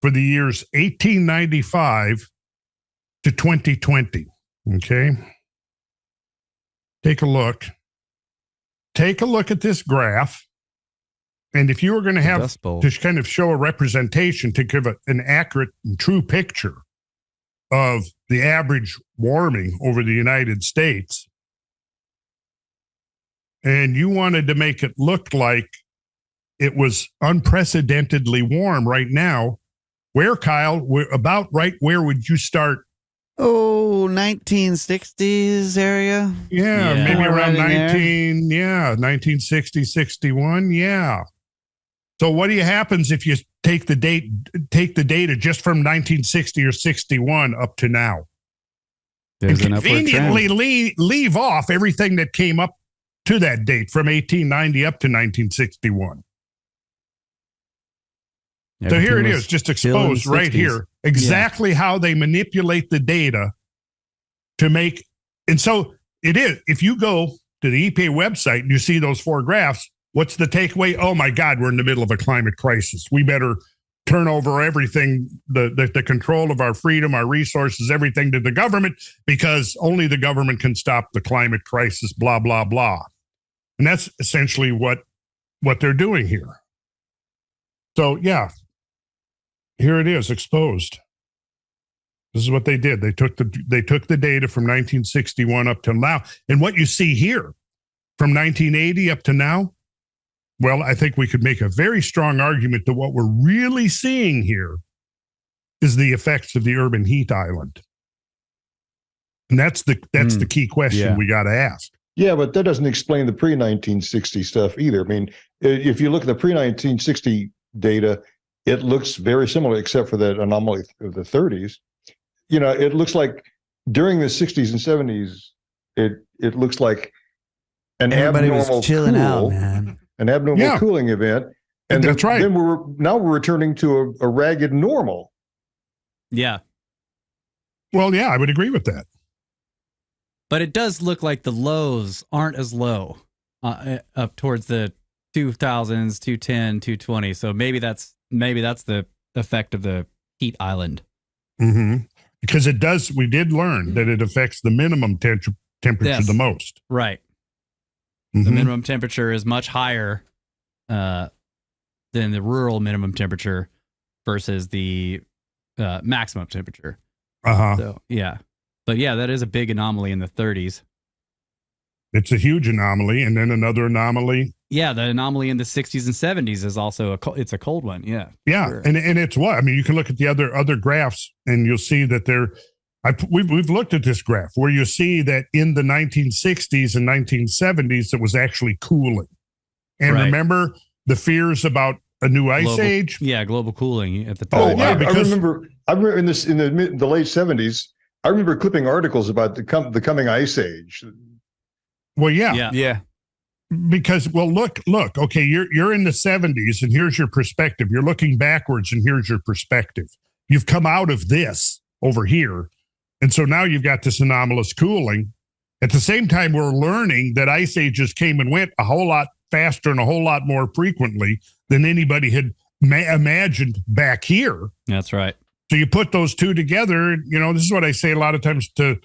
for the years 1895 to 2020. Okay. Take a look. Take a look at this graph. And if you were going to have to kind of show a representation to give an accurate and true picture of the average warming over the United States, and you wanted to make it look like it was unprecedentedly warm right now, Kyle, about right where would you start?
Oh, 1960s area.
Yeah, maybe around 1960, 61. Yeah. So what happens if you take the data just from 1960 or 61 up to now?
There's
and conveniently leave off everything that came up to that date from 1890 up to 1961. So here it is, just exposed right here, exactly how they manipulate the data to make. And so it is, if you go to the EPA website and you see those 4 graphs, what's the takeaway? Oh my God, we're in the middle of a climate crisis. We better turn over everything, the control of our freedom, our resources, everything to the government, because only the government can stop the climate crisis, blah, blah, blah. And that's essentially what they're doing here. So yeah, here it is, exposed. This is what they did. They took the data from 1961 up to now. And what you see here from 1980 up to now, well, I think we could make a very strong argument that what we're really seeing here is the effects of the urban heat island. And that's the key question we got to ask.
Yeah, but that doesn't explain the pre-1960 stuff either. I mean, if you look at the pre-1960 data, it looks very similar, except for that anomaly of the 30s. It looks like during the 60s and 70s, it looks like an
Everybody
abnormal
was chilling out,
cool,
man.
an abnormal cooling event. And
that's right.
Then we're returning to a ragged normal.
Yeah.
Well, yeah, I would agree with that.
But it does look like the lows aren't as low up towards the 2000s, 210, 220. So maybe that's the effect of the heat island.
Mm-hmm. Because it does, we did learn that it affects the minimum temperature the most.
Right.
Mm-hmm.
The minimum temperature is much higher than the rural minimum temperature versus the maximum temperature.
Uh-huh.
So, yeah. But yeah, that is a big anomaly in the 30s.
It's a huge anomaly. And then another anomaly.
Yeah, the anomaly in the 60s and 70s is also it's a cold one. Yeah.
Yeah.
Sure.
And it's what? I mean, you can look at the other graphs and you'll see that we've looked at this graph where you see that in the 1960s and 1970s, it was actually cooling. And remember the fears about a new ice age?
Yeah, global cooling at the time.
Oh,
yeah,
because I remember in the late 70s, I remember clipping articles about the coming ice age.
Well, yeah.
Yeah.
Because, well, look, okay, you're in the 70s and here's your perspective. You're looking backwards and here's your perspective. You've come out of this over here. And so now you've got this anomalous cooling. At the same time, we're learning that ice ages came and went a whole lot faster and a whole lot more frequently than anybody had imagined back here.
That's right.
So you put those two together, this is what I say a lot of times to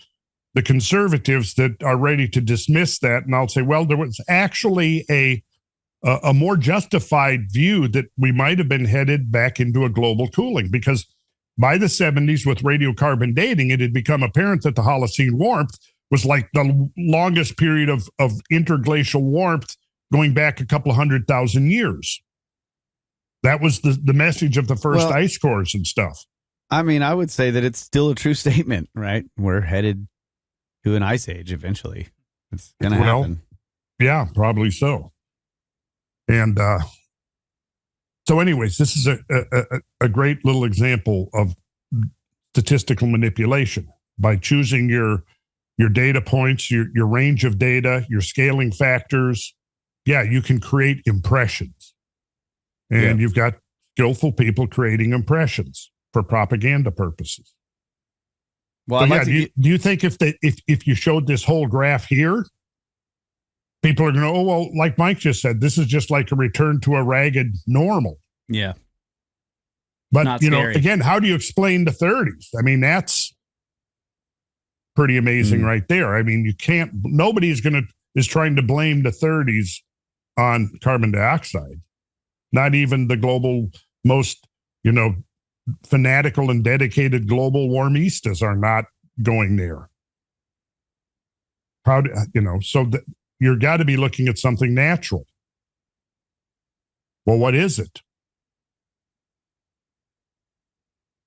the conservatives that are ready to dismiss that. And I'll say, well, there was actually a more justified view that we might have been headed back into a global cooling, because by the 70s with radiocarbon dating, it had become apparent that the Holocene warmth was like the longest period of interglacial warmth going back a couple of 100,000 years. That was the message of the first ice cores and stuff.
I mean, I would say that it's still a true statement, right? We're headed to an ice age eventually. It's going to happen.
Yeah, probably so. And so anyways, this is a great little example of statistical manipulation by choosing your data points, your range of data, your scaling factors. Yeah, you can create impressions. And you've got skillful people creating impressions for propaganda purposes.
Well,
so do you think if you showed this whole graph here, people are going to, well, like Mike just said, this is just like a return to a ragged normal.
Yeah.
But,
Not scary.
Again, how do you explain the 30s? I mean, that's pretty amazing right there. I mean, nobody is trying to blame the 30s on carbon dioxide. Not even the global most, fanatical and dedicated global warmistas are not going there. So you've got to be looking at something natural. Well, what is it?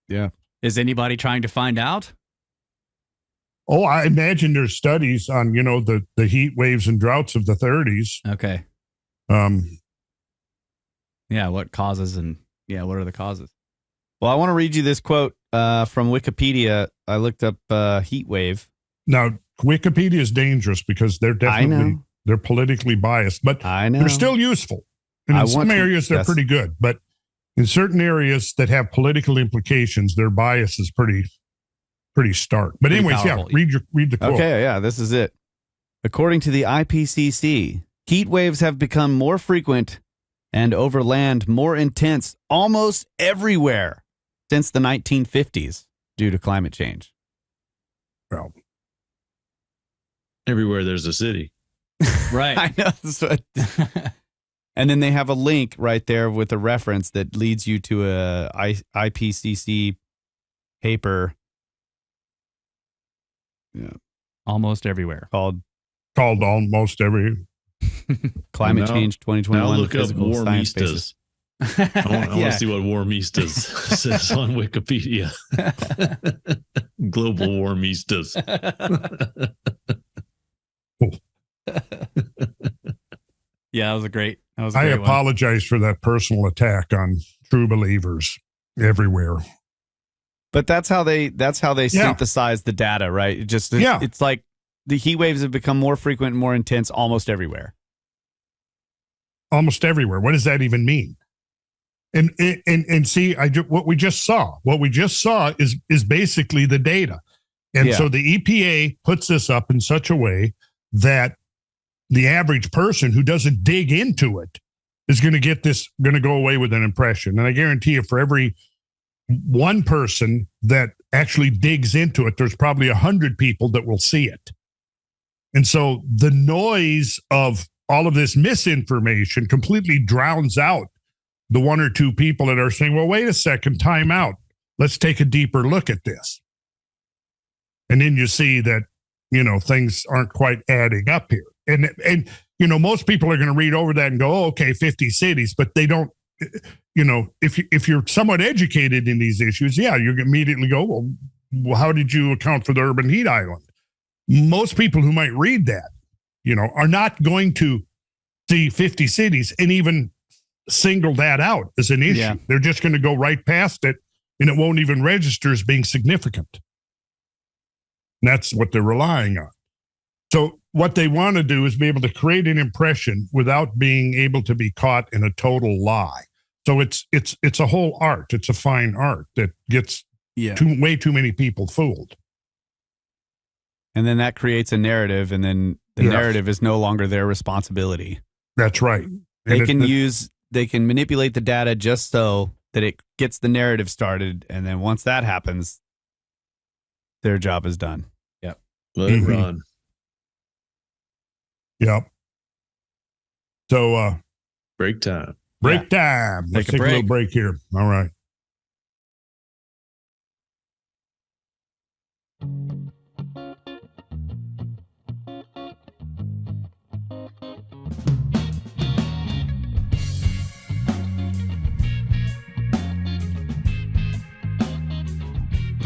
Yeah.
Is anybody trying to find out?
Oh, I imagine there's studies on, the heat waves and droughts of the 30s.
Okay. Yeah, what causes what are the causes?
Well, I want to read you this quote from Wikipedia. I looked up heat wave.
Now, Wikipedia is dangerous because they're they're politically biased, but they're still useful. And in some areas, they're pretty good. But in certain areas that have political implications, their bias is pretty stark. But anyways, powerful. Read the quote.
Okay, yeah, this is it. According to the IPCC, heat waves have become more frequent and over land more intense almost everywhere since the 1950s due to climate change.
Well,
everywhere there's a city.
Right.
I know. And then they have a link right there with a reference that leads you to a IPCC paper. Yeah.
Almost everywhere.
Called
almost every
Climate Change 2021.
Now look up
Warmistas.
I want to see what Warmistas says on Wikipedia. Global Warmistas.
Yeah, that was a great
I apologize for that personal attack on true believers everywhere.
But that's how they synthesize the data, right? It's like the heat waves have become more frequent and more intense almost everywhere.
Almost everywhere. What does that even mean? And see, what we just saw is basically the data. And so the EPA puts this up in such a way that the average person who doesn't dig into it is going to go away with an impression. And I guarantee you, for every one person that actually digs into it, there's probably 100 people that will see it. And so the noise of all of this misinformation completely drowns out the one or two people that are saying, well, wait a second, time out. Let's take a deeper look at this. And then you see that, things aren't quite adding up here. And most people are going to read over that and go, oh, okay, 50 cities, but they don't, if you're somewhat educated in these issues, you immediately go, well, how did you account for the urban heat island? Most people who might read that, are not going to see 50 cities and even single that out as an issue. Yeah. They're just going to go right past it, and it won't even register as being significant. And that's what they're relying on. So what they want to do is be able to create an impression without being able to be caught in a total lie. So it's a whole art. It's a fine art that gets way too many people fooled.
And then that creates a narrative, and then the narrative is no longer their responsibility.
That's right.
They can manipulate the data just so that it gets the narrative started, and then once that happens, their job is done.
Yep. Let it run.
Yep. So
break time.
Break time. Let's take a little break here. All right.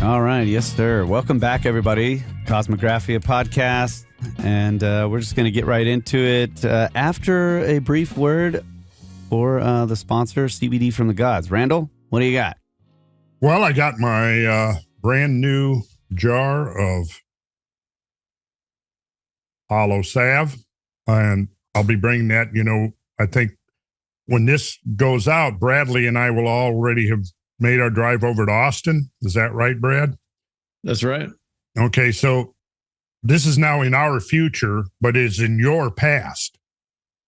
All right. Yes, sir. Welcome back, everybody. Kosmographia podcast. And we're just going to get right into it after a brief word for the sponsor, CBD from the Gods. Randall, what do you got?
Well, I got my brand new jar of hollow salve, and I'll be bringing that. I think when this goes out, Bradley and I will already have made our drive over to Austin. Is that right, Brad?
That's right.
Okay, so this is now in our future, but is in your past.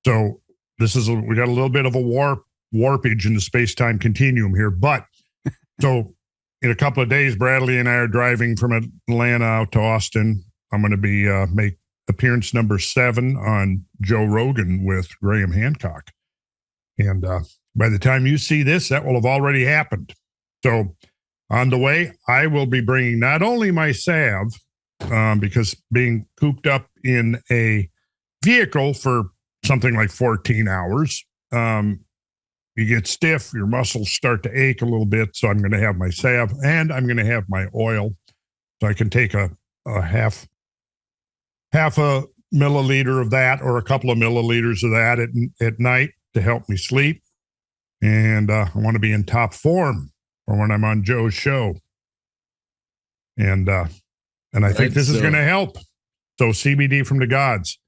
So we got a little bit of a warpage in the space-time continuum here. But so in a couple of days, Bradley and I are driving from Atlanta out to Austin. I'm going to be make appearance number 7 on Joe Rogan with Graham Hancock. And by the time you see this, that will have already happened. So on the way, I will be bringing not only my salve, because being cooped up in a vehicle for something like 14 hours, you get stiff, your muscles start to ache a little bit. So I'm going to have my salve and I'm going to have my oil. So I can take a half a milliliter of that or a couple of milliliters of that at night to help me sleep. And I want to be in top form for when I'm on Joe's show. And I think this is going to help. So CBD from the Gods.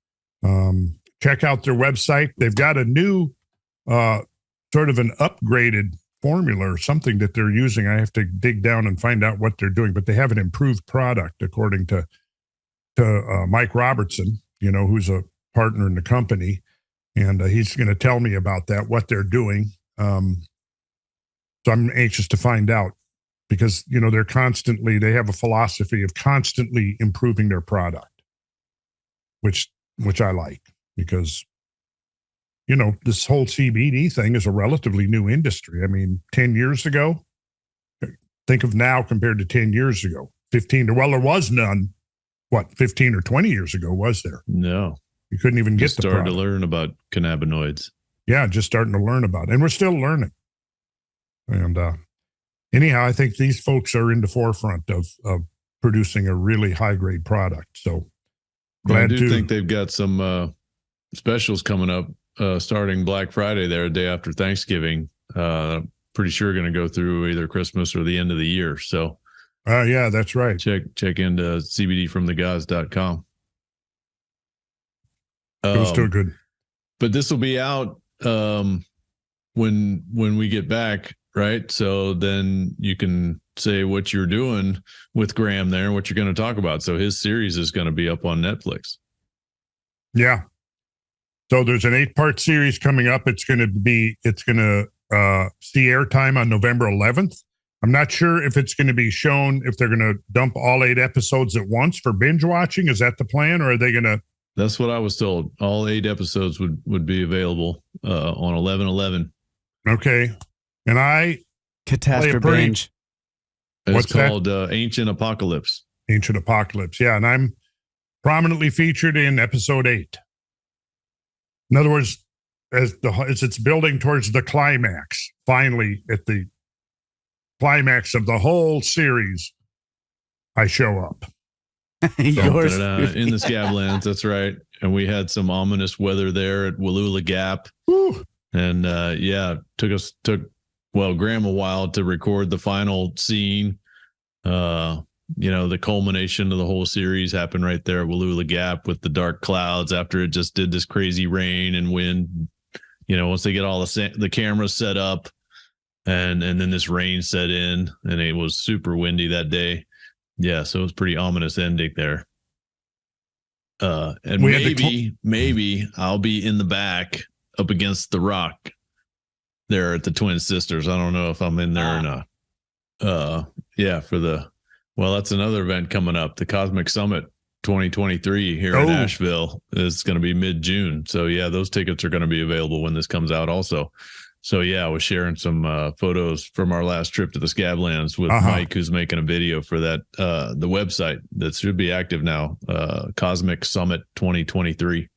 Check out their website. They've got a new sort of an upgraded formula or something that they're using. I have to dig down and find out what they're doing, but they have an improved product according to Mike Robertson, who's a partner in the company. And he's going to tell me about that, what they're doing. So I'm anxious to find out because, they have a philosophy of constantly improving their product, which I like because, this whole CBD thing is a relatively new industry. I mean, 10 years ago, think of now compared to 10 years ago, 15, well, there was none. 15 or 20 years ago, was there?
No.
You couldn't even get the product.
Started to learn about cannabinoids.
Yeah, just starting to learn about it. And we're still learning. And anyhow, I think these folks are in the forefront of producing a really high-grade product. So
I do think they've got some specials coming up starting Black Friday there, a day after Thanksgiving. pretty sure going to go through either Christmas or the end of the year. So,
yeah, that's right.
Check into cbdfromthegods.com.
It was still good.
But this will be out when we get back, right? So then you can say what you're doing with Graham there, what you're going to talk about. So his series is going to be up on Netflix.
Yeah. So there's an 8-part series coming up. It's going to see airtime on November 11th. I'm not sure if it's going to be shown, if they're going to dump all 8 episodes at once for binge watching. Is that the plan, or are they going to?
That's what I was told. All 8 episodes would be available on 11/11.
Okay. And I
Catastrophe binge.
It's called Ancient Apocalypse.
Ancient Apocalypse. Yeah. And I'm prominently featured in episode 8. In other words, as it's building towards the climax, finally at the climax of the whole series, I show up.
Yours
in the Scablands, that's right. And we had some ominous weather there at Wallula Gap.
Woo.
And took Graham a while to record the final scene. The culmination of the whole series happened right there at Wallula Gap with the dark clouds after it just did this crazy rain and wind. Once they get all the cameras set up, and then this rain set in, and it was super windy that day. Yeah, so it was pretty ominous ending there. And maybe I'll be in the back up against the rock there at the Twin Sisters. I don't know if I'm in there or not. That's another event coming up. The Cosmic Summit 2023 here in Asheville is going to be mid-June. So yeah, those tickets are going to be available when this comes out also. So yeah, I was sharing some photos from our last trip to the Scablands with Mike, who's making a video for that, the website that should be active now, Cosmic Summit 2023.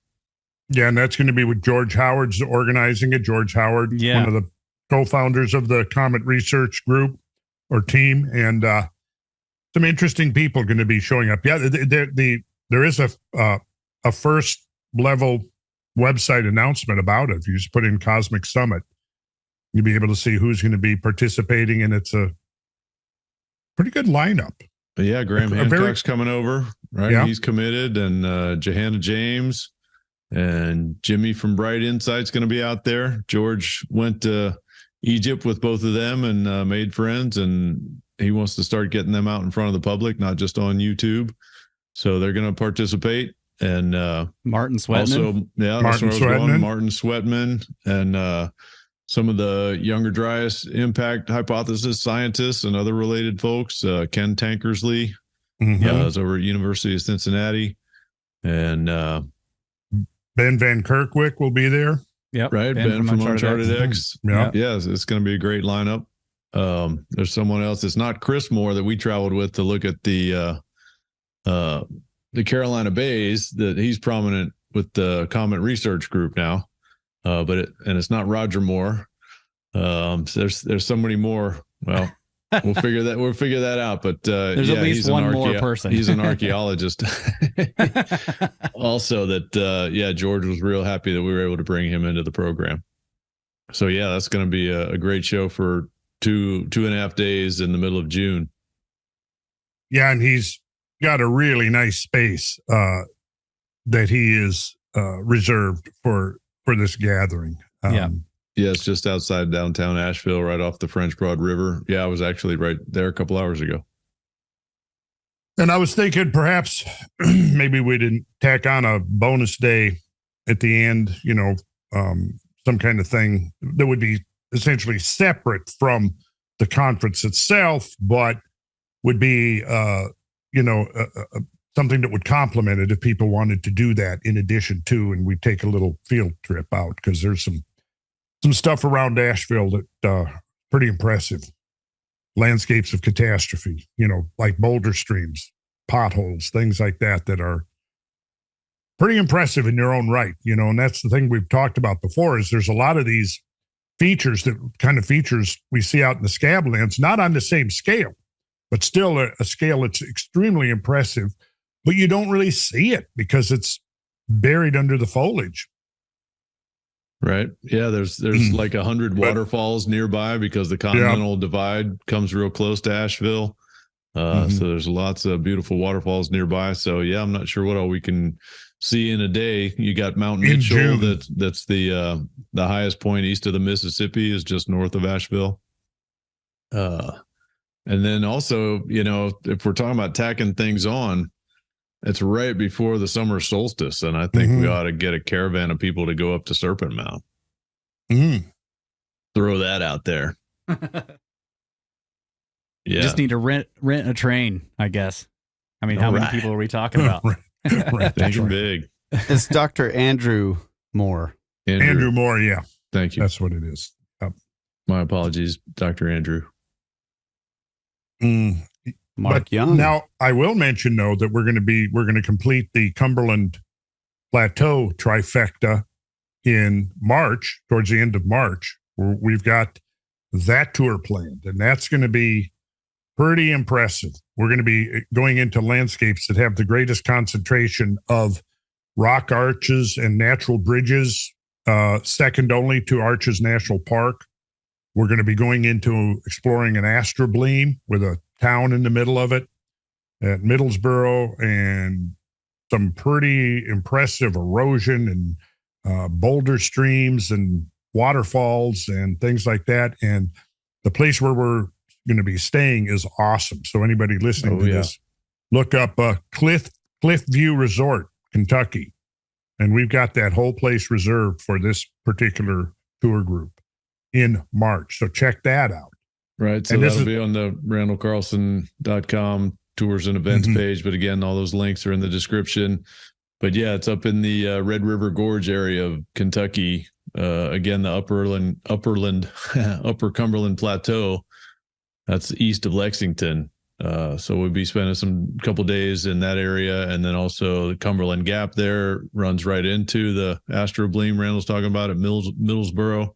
Yeah, and that's going to be with George Howard's organizing it. George Howard, one of the co-founders of the Comet Research Group or team, and some interesting people going to be showing up. Yeah, there is a first level website announcement about it. If you just put in Cosmic Summit, you'll be able to see who's going to be participating, and it's a pretty good lineup.
Yeah, Graham Hancock's coming over, right?
Yeah.
He's committed, and Johanna James and Jimmy from Bright Insight's going to be out there. George went to Egypt with both of them and made friends, and he wants to start getting them out in front of the public, not just on YouTube. So they're going to participate. And
Martin Sweatman.
Martin Sweatman, and some of the Younger Dryas impact hypothesis scientists and other related folks. Ken Tankersley is over at University of Cincinnati, and
Ben Van Kerkwick will be there.
Yep,
right. Ben from Uncharted X.
Yeah,
it's going to be a great lineup. There's someone else. It's not Chris Moore that we traveled with to look at the Carolina Bays, that he's prominent with the Comet Research Group now. But it's not Roger Moore. There's so many more. Well, we'll figure that out. But
there's at least one more person.
He's an archaeologist. Also, that George was real happy that we were able to bring him into the program. So yeah, that's going to be a great show for 2.5 days in the middle of June.
Yeah, and he's got a really nice space that he is reserved for this gathering.
Yeah, it's just outside downtown Asheville, right off the French Broad River. Yeah, I was actually right there a couple hours ago.
And I was thinking perhaps maybe we didn't tack on a bonus day at the end, some kind of thing that would be essentially separate from the conference itself, but would be, something that would complement it if people wanted to do that in addition to, and we take a little field trip out, because there's some stuff around Asheville that pretty impressive. Landscapes of catastrophe, like boulder streams, potholes, things like that are pretty impressive in their own right, and that's the thing we've talked about before, is there's a lot of these features we see out in the Scablands, not on the same scale, but still a scale that's extremely impressive, but you don't really see it because it's buried under the foliage.
Right. Yeah. There's like 100 waterfalls nearby because the Continental Divide comes real close to Asheville. So there's lots of beautiful waterfalls nearby. So yeah, I'm not sure what all we can see in a day. You got Mount Mitchell. That's the highest point east of the Mississippi, is just north of Asheville. And then also, if we're talking about tacking things on, it's right before the summer solstice. And I think we ought to get a caravan of people to go up to Serpent Mount. Throw that out there.
You just need to rent a train, I guess. I mean, how many people are we talking about?
Right. Thinking big.
It's Dr. Andrew Moore.
Andrew Moore, yeah.
Thank you.
That's what it is. Yep.
My apologies, Dr. Andrew.
Mark Young.
Now, I will mention, though, that we're going to complete the Cumberland Plateau trifecta in March, towards the end of March. We've got that tour planned, and that's going to be pretty impressive. We're going to be going into landscapes that have the greatest concentration of rock arches and natural bridges, second only to Arches National Park. We're going to be going into exploring an astrobleem with a town in the middle of it at Middlesboro, and some pretty impressive erosion and boulder streams and waterfalls and things like that. And the place where we're going to be staying is awesome. So anybody listening to this, look up Cliff View Resort, Kentucky. And we've got that whole place reserved for this particular tour group in March. So check that out.
Right. So that'll be on the randallcarlson.com tours and events page. But again, all those links are in the description. But yeah, it's up in the Red River Gorge area of Kentucky. Again, the Upper Cumberland Plateau. That's east of Lexington. So we'll be spending couple days in that area. And then also the Cumberland Gap there runs right into the astrobleem Randall's talking about at Middlesboro.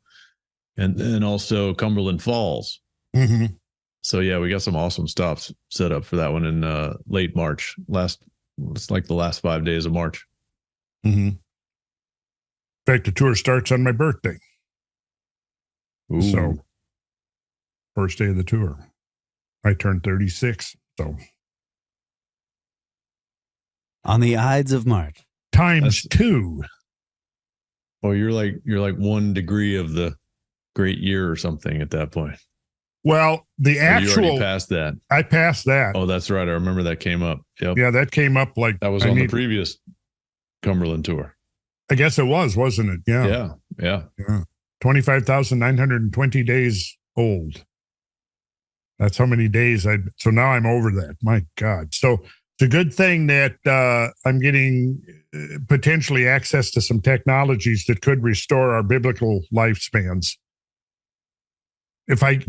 And then also Cumberland Falls. So yeah, we got some awesome stops set up for that one in late March. It's like the last 5 days of March.
In fact, the tour starts on my birthday.
Ooh.
So first day of the tour. I turned 36. So
on the Ides of March.
Times 2.
Oh, you're like 1 degree of the great year or something at that point.
Well, the actual,
you already passed that.
I passed that.
Oh, that's right. I remember that came up. Yep.
Yeah, that came up like
that was on the previous Cumberland tour.
I guess it was, wasn't it? Yeah.
Yeah.
25,920 days old. That's how many days so now I'm over that. My God. So it's a good thing that I'm getting potentially access to some technologies that could restore our biblical lifespans. If I'm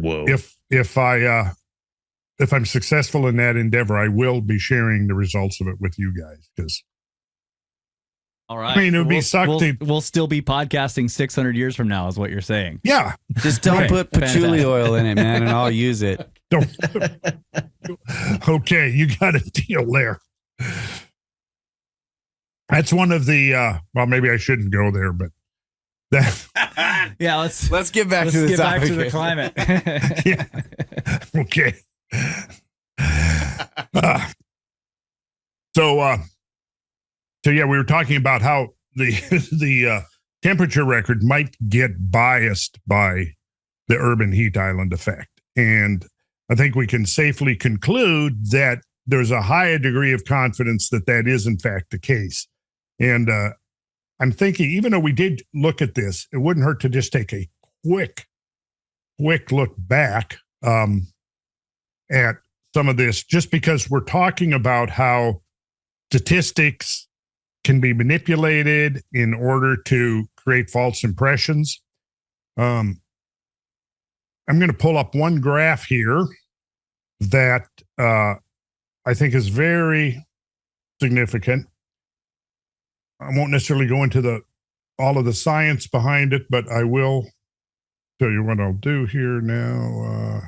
successful in that endeavor, I will be sharing the results of it with you guys. Because
all right,
I mean, it would be sucked.
We'll still be podcasting 600 years from now, is what you're saying.
Yeah,
just don't put patchouli oil in it, man, and I'll use it.
Don't. Okay, you got a deal there. That's one of the. Well, maybe I shouldn't go there, but.
Yeah, let's
get back to
the climate.
Yeah. Okay. So yeah, we were talking about how the temperature record might get biased by the urban heat island effect, and I think we can safely conclude that there's a higher degree of confidence that is in fact the case, and. I'm thinking, even though we did look at this, it wouldn't hurt to just take a quick look back at some of this, just because we're talking about how statistics can be manipulated in order to create false impressions. I'm going to pull up one graph here that I think is very significant. I won't necessarily go into all of the science behind it, but I will tell you what I'll do here now.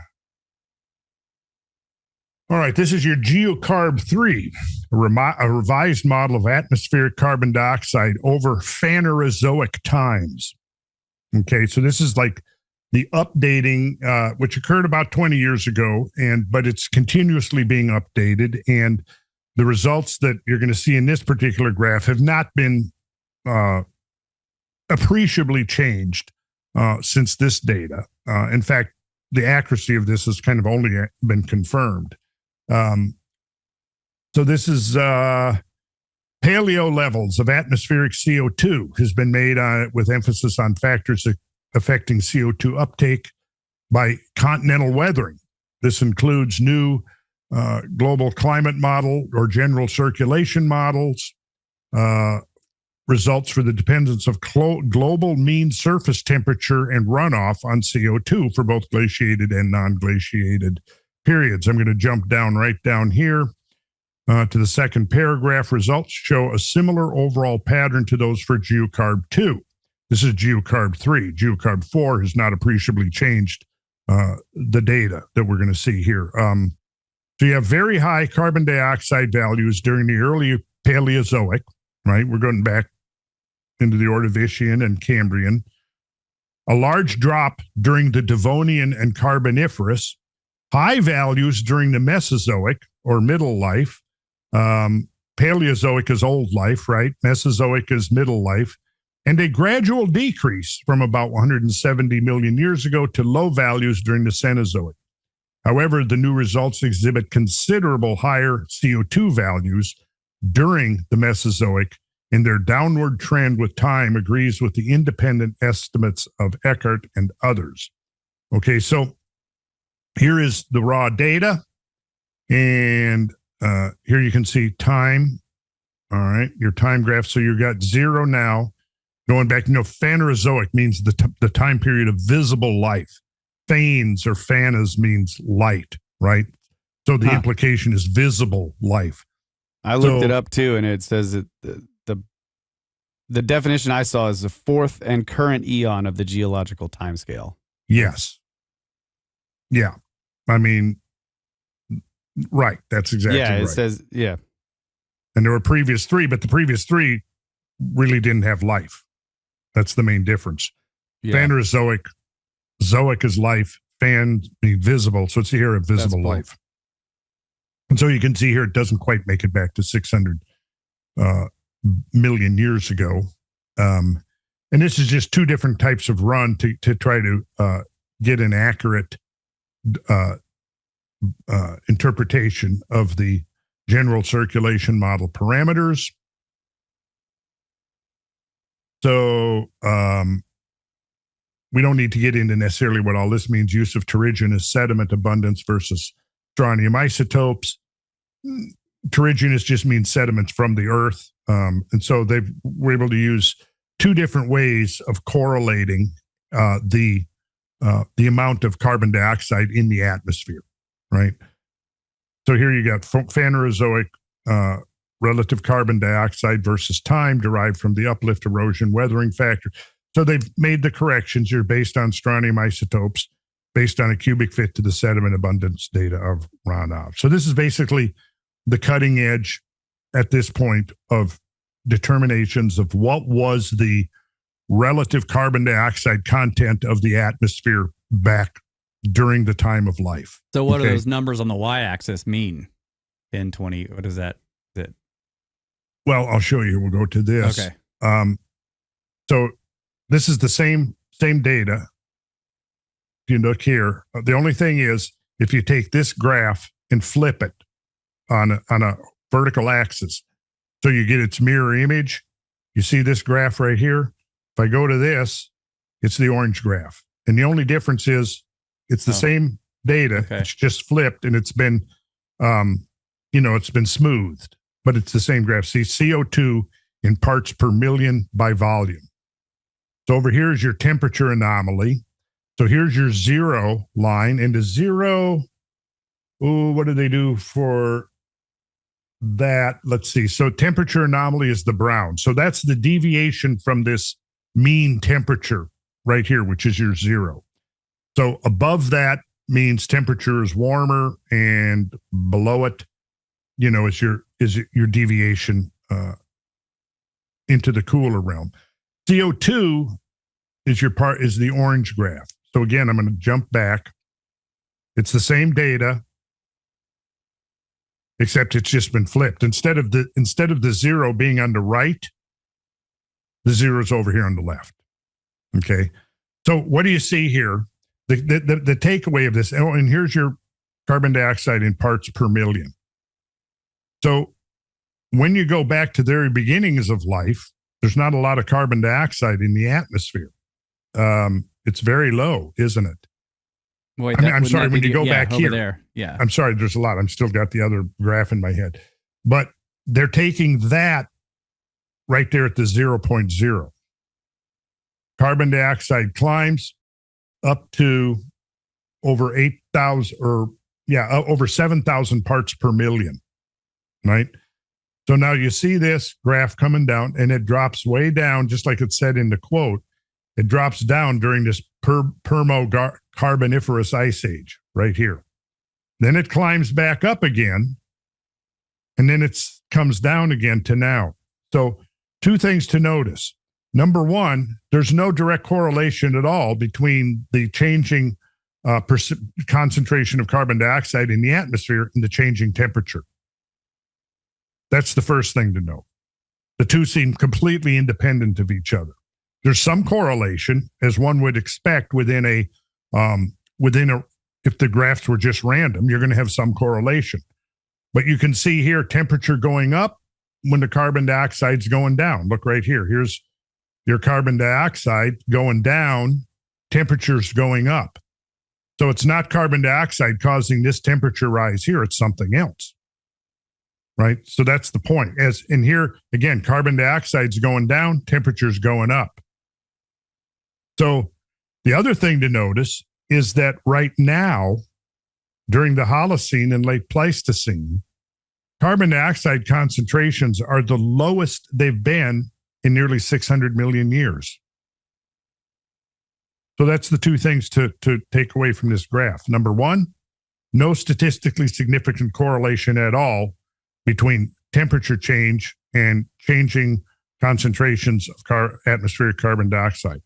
All right, this is your GeoCarb 3, a revised model of atmospheric carbon dioxide over Phanerozoic times. Okay, so this is like the updating, which occurred about 20 years ago, but it's continuously being updated. And the results that you're going to see in this particular graph have not been appreciably changed since this data. In fact, the accuracy of this has kind of only been confirmed. So this is paleo levels of atmospheric CO2 has been made with emphasis on factors affecting CO2 uptake by continental weathering. This includes new global climate model or general circulation models, results for the dependence of global mean surface temperature and runoff on CO2 for both glaciated and non-glaciated periods. I'm going to jump right down here to the second paragraph. Results show a similar overall pattern to those for geocarb 2. This is geocarb 3. Geocarb 4 has not appreciably changed the data that we're going to see here. So you have very high carbon dioxide values during the early Paleozoic, right? We're going back into the Ordovician and Cambrian. A large drop during the Devonian and Carboniferous. High values during the Mesozoic or middle life. Paleozoic is old life, right? Mesozoic is middle life. And a gradual decrease from about 170 million years ago to low values during the Cenozoic. However, the new results exhibit considerable higher CO2 values during the Mesozoic, and their downward trend with time agrees with the independent estimates of Eckert and others. Okay, so here is the raw data, and here you can see time. All right, your time graph. So you've got 0 now. Going back, Phanerozoic means the time period of visible life. Phanes or phanas means light, right? So the implication is visible life.
I looked it up too, and it says that the definition I saw is the fourth and current eon of the geological timescale.
Yes. Yeah. I mean, right. That's exactly right.
Yeah, it says, yeah.
And there were previous 3, but the previous 3 really didn't have life. That's the main difference. Yeah. Phanerozoic, zoic is life, phan being visible. So it's here a visible life. And so you can see here, it doesn't quite make it back to 600 million years ago. And this is just 2 different types of run to try to get an accurate interpretation of the general circulation model parameters. So we don't need to get into necessarily what all this means. Use of terrigenous sediment abundance versus strontium isotopes. Terrigenous just means sediments from the earth. And so they were able to use 2 different ways of correlating the amount of carbon dioxide in the atmosphere, right? So here you got Phanerozoic relative carbon dioxide versus time derived from the uplift, erosion, weathering factor. So they've made the corrections here based on strontium isotopes, based on a cubic fit to the sediment abundance data of Ranov. So this is basically the cutting edge at this point of determinations of what was the relative carbon dioxide content of the atmosphere back during the time of life.
So what do those numbers on the y-axis mean? 10, 20, what is that?
Well, I'll show you. We'll go to this.
Okay.
So this is the same data. If you look here, the only thing is if you take this graph and flip it on a vertical axis, so you get its mirror image. You see this graph right here? If I go to this, it's the orange graph. And the only difference is it's the same data. Okay. It's just flipped and it's been, it's been smoothed, but it's the same graph. See, CO2 in parts per million by volume. So over here is your temperature anomaly. So here's your 0 line, and the 0, what do they do for that? Let's see. So temperature anomaly is the brown. So that's the deviation from this mean temperature right here, which is your 0. So above that means temperature is warmer, and below it, is your deviation into the cooler realm. CO2 is the orange graph. So again, I'm going to jump back. It's the same data, except it's just been flipped. Instead of the zero being on the right, the zero is over here on the left. Okay. So what do you see here? The takeaway of this, and here's your carbon dioxide in parts per million. So when you go back to the very beginnings of life, there's not a lot of carbon dioxide in the atmosphere. It's very low, isn't it?
Wait,
I'm sorry, when you go back
over
here.
There. Yeah.
I'm sorry, there's a lot. I'm still got the other graph in my head. But they're taking that right there at the 0.0. Carbon dioxide climbs up to over 8,000 over 7,000 parts per million, right? So now you see this graph coming down and it drops way down, just like it said in the quote. It drops down during this Permo-Carboniferous ice age right here. Then it climbs back up again, and then it comes down again to now. So two things to notice. Number one, there's no direct correlation at all between the changing concentration of carbon dioxide in the atmosphere and the changing temperature. That's the first thing to know. The two seem completely independent of each other. There's some correlation, as one would expect if the graphs were just random, you're going to have some correlation. But you can see here temperature going up when the carbon dioxide's going down. Look right here. Here's your carbon dioxide going down, temperature's going up. So it's not carbon dioxide causing this temperature rise here, it's something else. Right? So that's the point. As in here, again, carbon dioxide's going down, temperature's going up. So the other thing to notice is that right now, during the Holocene and late Pleistocene, carbon dioxide concentrations are the lowest they've been in nearly 600 million years. So that's the two things to take away from this graph. Number one, no statistically significant correlation at all between temperature change and changing concentrations of atmospheric carbon dioxide.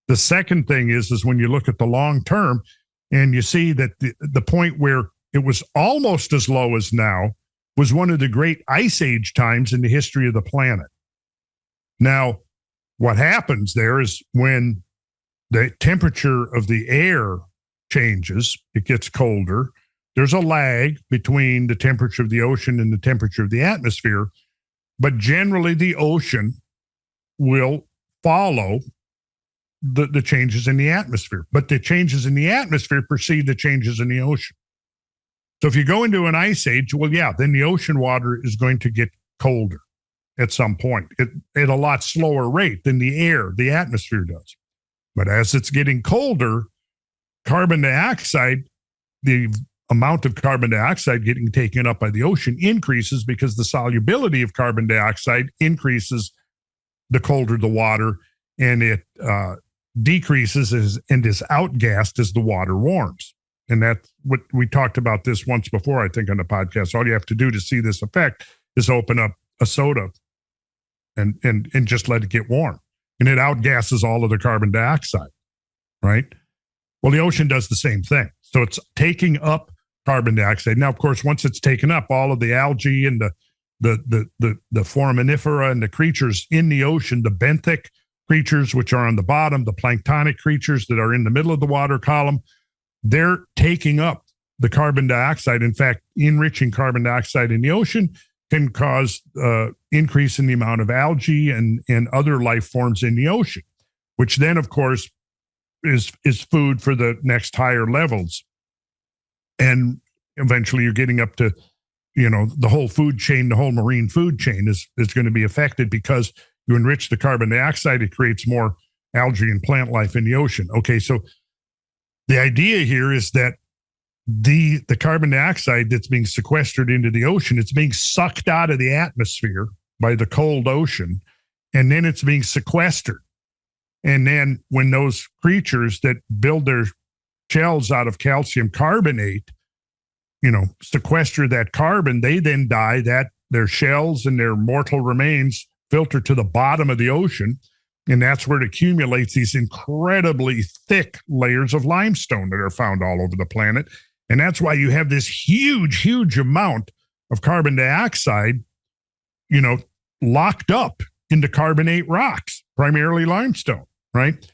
The second thing is when you look at the long term and you see that the point where it was almost as low as now was one of the great ice age times in the history of the planet. Now, what happens there is when the temperature of the air changes, it gets colder. There's a lag between the temperature of the ocean and the temperature of the atmosphere, but generally the ocean will follow the changes in the atmosphere. But the changes in the atmosphere precede the changes in the ocean. So if you go into an ice age, well, yeah, then the ocean water is going to get colder at some point at a lot slower rate than the atmosphere does. But as it's getting colder, carbon dioxide, the amount of carbon dioxide getting taken up by the ocean increases because the solubility of carbon dioxide increases the colder the water, and it decreases and is outgassed as the water warms. And that's what we talked about this once before, I think, on the podcast. All you have to do to see this effect is open up a soda and just let it get warm. And it outgasses all of the carbon dioxide, right? Well, the ocean does the same thing. So it's taking up carbon dioxide. Now, of course, once it's taken up, all of the algae and the foraminifera and the creatures in the ocean, the benthic creatures, which are on the bottom, the planktonic creatures that are in the middle of the water column, they're taking up the carbon dioxide. In fact, enriching carbon dioxide in the ocean can cause increase in the amount of algae and other life forms in the ocean, which then, of course, is food for the next higher levels. And eventually you're getting up to, the whole food chain, the whole marine food chain is going to be affected because you enrich the carbon dioxide, it creates more algae and plant life in the ocean. Okay, so the idea here is that the carbon dioxide that's being sequestered into the ocean, it's being sucked out of the atmosphere by the cold ocean, and then it's being sequestered. And then when those creatures that build their shells out of calcium carbonate, sequester that carbon, they then die, that their shells and their mortal remains filter to the bottom of the ocean. And that's where it accumulates these incredibly thick layers of limestone that are found all over the planet. And that's why you have this huge amount of carbon dioxide, locked up into carbonate rocks, primarily limestone, right?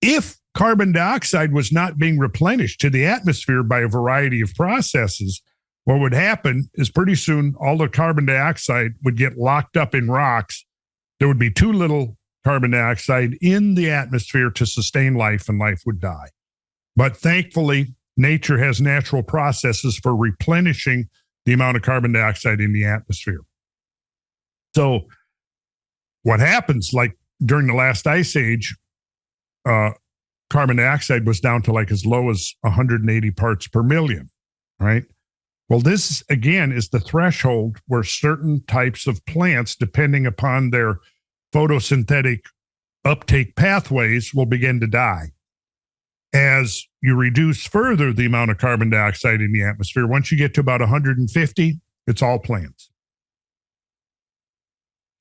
If carbon dioxide was not being replenished to the atmosphere by a variety of processes, what would happen is pretty soon all the carbon dioxide would get locked up in rocks. There would be too little carbon dioxide in the atmosphere to sustain life, and life would die. But thankfully, nature has natural processes for replenishing the amount of carbon dioxide in the atmosphere. So what happens, like during the last ice age, carbon dioxide was down to like as low as 180 parts per million, right? Well, this, again, is the threshold where certain types of plants, depending upon their photosynthetic uptake pathways, will begin to die. As you reduce further the amount of carbon dioxide in the atmosphere, once you get to about 150, it's all plants.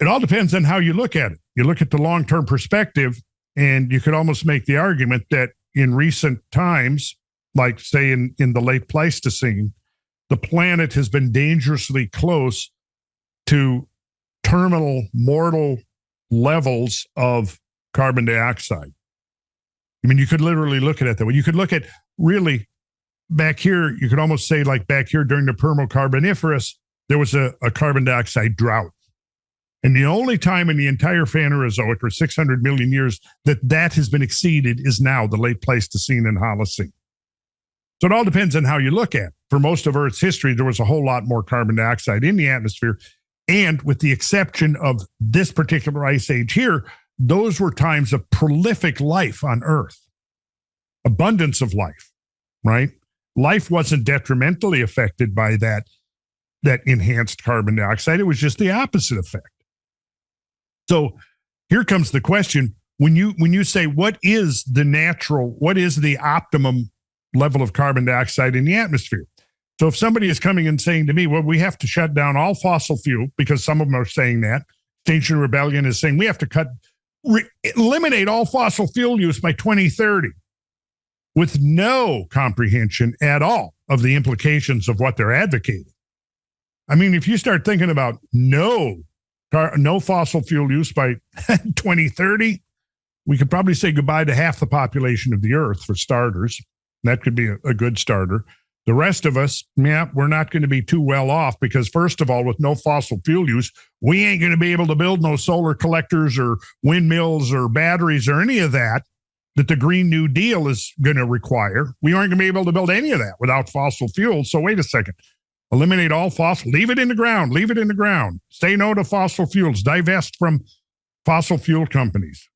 It all depends on how you look at it. You look at the long-term perspective, and you could almost make the argument that in recent times, like say in the late Pleistocene, the planet has been dangerously close to terminal mortal levels of carbon dioxide. I mean, you could literally look at it that way. You could look at really back here, you could almost say like back here during the Permo-Carboniferous, there was a carbon dioxide drought. And the only time in the entire Phanerozoic, or 600 million years, that has been exceeded is now, the late Pleistocene and Holocene. So it all depends on how you look at it. For most of Earth's history, there was a whole lot more carbon dioxide in the atmosphere. And with the exception of this particular ice age here, those were times of prolific life on Earth, abundance of life, right? Life wasn't detrimentally affected by that enhanced carbon dioxide. It was just the opposite effect. So here comes the question. When you say what is the optimum level of carbon dioxide in the atmosphere? So if somebody is coming and saying to me, well, we have to shut down all fossil fuel, because some of them are saying that. Extinction Rebellion is saying we have to eliminate all fossil fuel use by 2030, with no comprehension at all of the implications of what they're advocating. I mean, if you start thinking about no fossil fuel use by 2030, we could probably say goodbye to half the population of the Earth, for starters. That could be a good starter. The rest of us, we're not going to be too well off, because first of all, with no fossil fuel use, we ain't going to be able to build no solar collectors or windmills or batteries or any of that the Green New Deal is going to require. We aren't going to be able to build any of that without fossil fuels. So wait a second. Eliminate all fossil, leave it in the ground, say no to fossil fuels, divest from fossil fuel companies,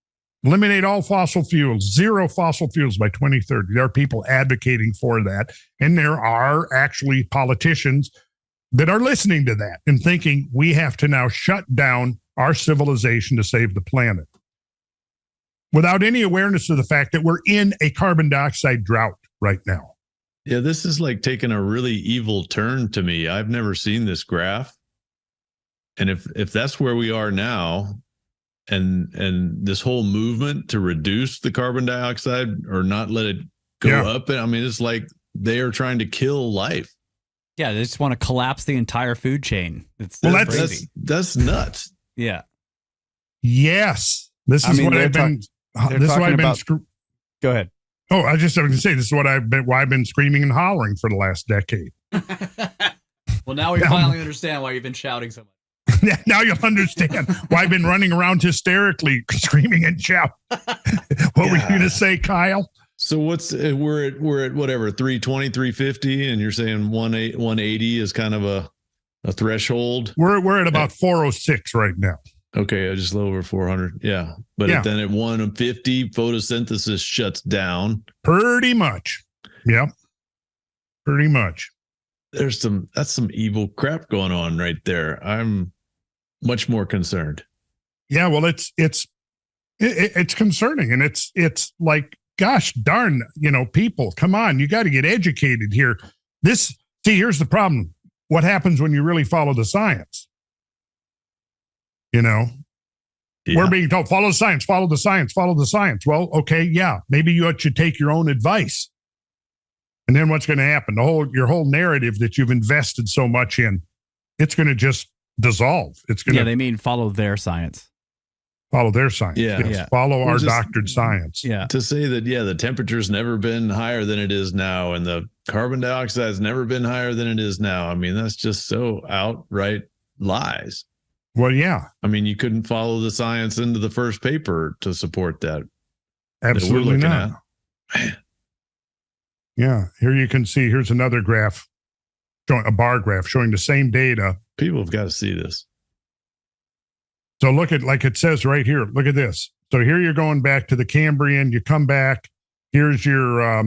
eliminate all fossil fuels, zero fossil fuels by 2030. There are people advocating for that. And there are actually politicians that are listening to that and thinking we have to now shut down our civilization to save the planet, without any awareness of the fact that we're in a carbon dioxide drought right now.
Yeah, this is like taking a really evil turn to me. I've never seen this graph. And if that's where we are now, and this whole movement to reduce the carbon dioxide or not let it go up, I mean, it's like they are trying to kill life.
Yeah, they just want to collapse the entire food chain.
That's nuts.
Yeah.
Yes. This is what I've been. This is why I've been.
Go ahead.
Oh, I just was going to say, this is why I've been screaming and hollering for the last decade.
Well, now we finally understand why you've been shouting so much.
Now you'll understand why I've been running around hysterically, screaming and shouting. What were you going to say, Kyle?
So we're at whatever, 320, 350, and you're saying 180 is kind of a threshold?
We're at about 406 right now.
Okay, just a little over 400. Yeah. But then at 150, photosynthesis shuts down.
Pretty much. Yep. Pretty much.
That's some evil crap going on right there. I'm much more concerned.
Yeah, well, it's concerning, and it's like, gosh darn, people, come on, you got to get educated here. Here's the problem. What happens when you really follow the science? We're being told, follow the science, follow the science, follow the science. Well, okay, yeah, maybe you should take your own advice. And then what's going to happen? Your whole narrative that you've invested so much in, it's going to just dissolve. It's going to.
Yeah, they mean follow their science.
Follow their science.
Yeah.
Yes.
Yeah.
Follow our doctored science.
Yeah.
To say that, the temperature's never been higher than it is now, and the carbon dioxide's never been higher than it is now. I mean, that's just so outright lies.
Well, yeah.
I mean, you couldn't follow the science into the first paper to support that.
Absolutely
that we're
not.
Man.
Yeah. Here you can see, here's another graph, showing a bar graph showing the same data.
People have got to see this.
So look at, like it says right here, look at this. So here you're going back to the Cambrian, you come back, here's your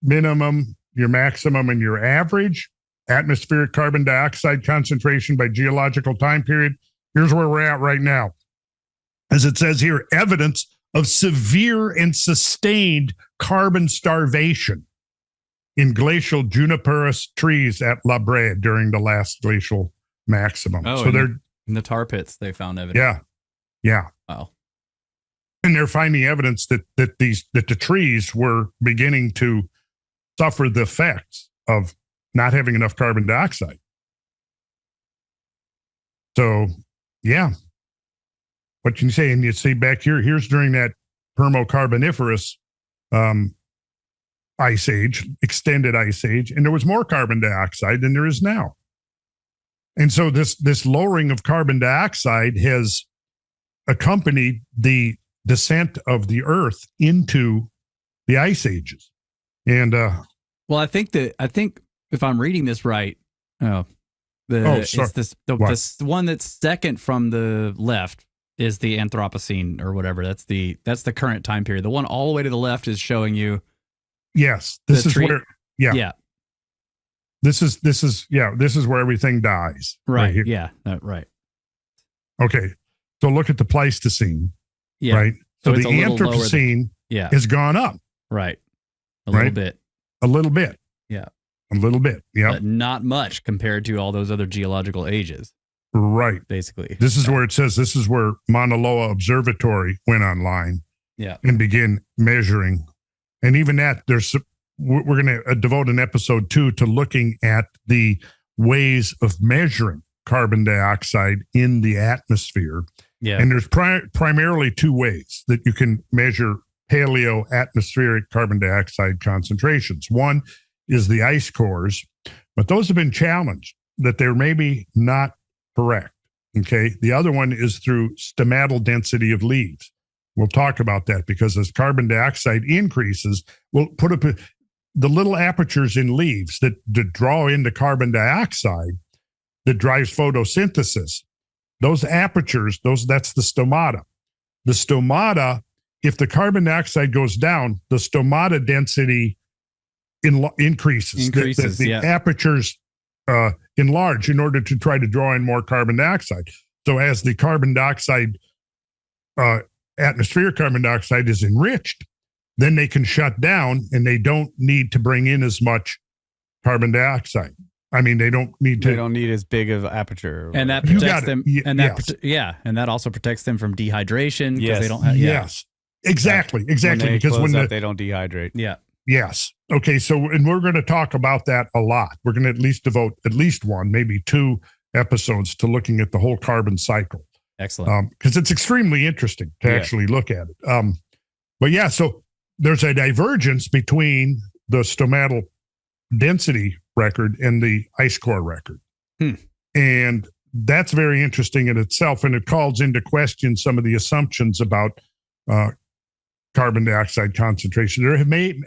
minimum, your maximum, and your average atmospheric carbon dioxide concentration by geological time period. Here's where we're at right now. As it says here, evidence of severe and sustained carbon starvation in glacial juniperous trees at La Brea during the last glacial maximum.
Oh,
so they're
in the tar pits, they found evidence.
Yeah.
Wow.
And they're finding evidence that the trees were beginning to suffer the effects of not having enough carbon dioxide. So, yeah. What can you say? And you see back here, here's during that Permo-Carboniferous ice age, extended ice age, and there was more carbon dioxide than there is now. And so this lowering of carbon dioxide has accompanied the descent of the Earth into the ice ages. And
well, I think if I'm reading this right, it's this one that's second from the left is the Anthropocene or whatever. That's the current time period. The one all the way to the left is showing you.
Yes, this is where. Yeah.
Yeah.
This is where everything dies.
Right.
Here.
Yeah. Right.
Okay. So look at the Pleistocene.
Yeah.
Right. So the
Anthropocene
has gone up.
Right. A little bit.
A little bit.
Yeah.
A little bit. Yeah.
But not much compared to all those other geological ages.
Right.
Basically.
This is where it says this is where Mauna Loa Observatory went online.
Yeah.
And began measuring. And even that, we're going to devote an episode 2 to looking at the ways of measuring carbon dioxide in the atmosphere.
Yeah.
And there's primarily 2 ways that you can measure paleo-atmospheric carbon dioxide concentrations. One is the ice cores, but those have been challenged that they're maybe not correct. Okay. The other one is through stomatal density of leaves. We'll talk about that because as carbon dioxide increases, we'll put up the little apertures in leaves that draw into carbon dioxide that drives photosynthesis. Those apertures, that's the stomata. The stomata, if the carbon dioxide goes down, the stomata density increases. The apertures enlarge in order to try to draw in more carbon dioxide. So as the carbon dioxide, atmospheric carbon dioxide is enriched, then they can shut down and they don't need to bring in as much carbon dioxide. I mean, they don't need
as big of aperture,
and that protects them. And and that also protects them from dehydration because they don't have.
Yes, exactly.
Because when they don't dehydrate.
Yeah.
Yes. Okay. So, and we're going to talk about that a lot. We're going to at least devote at least 1, maybe 2 episodes to looking at the whole carbon cycle.
Excellent.
Because it's extremely interesting to actually look at it. But yeah, so there's a divergence between the stomatal density record and the ice core record. And that's very interesting in itself. And it calls into question some of the assumptions about carbon dioxide concentration.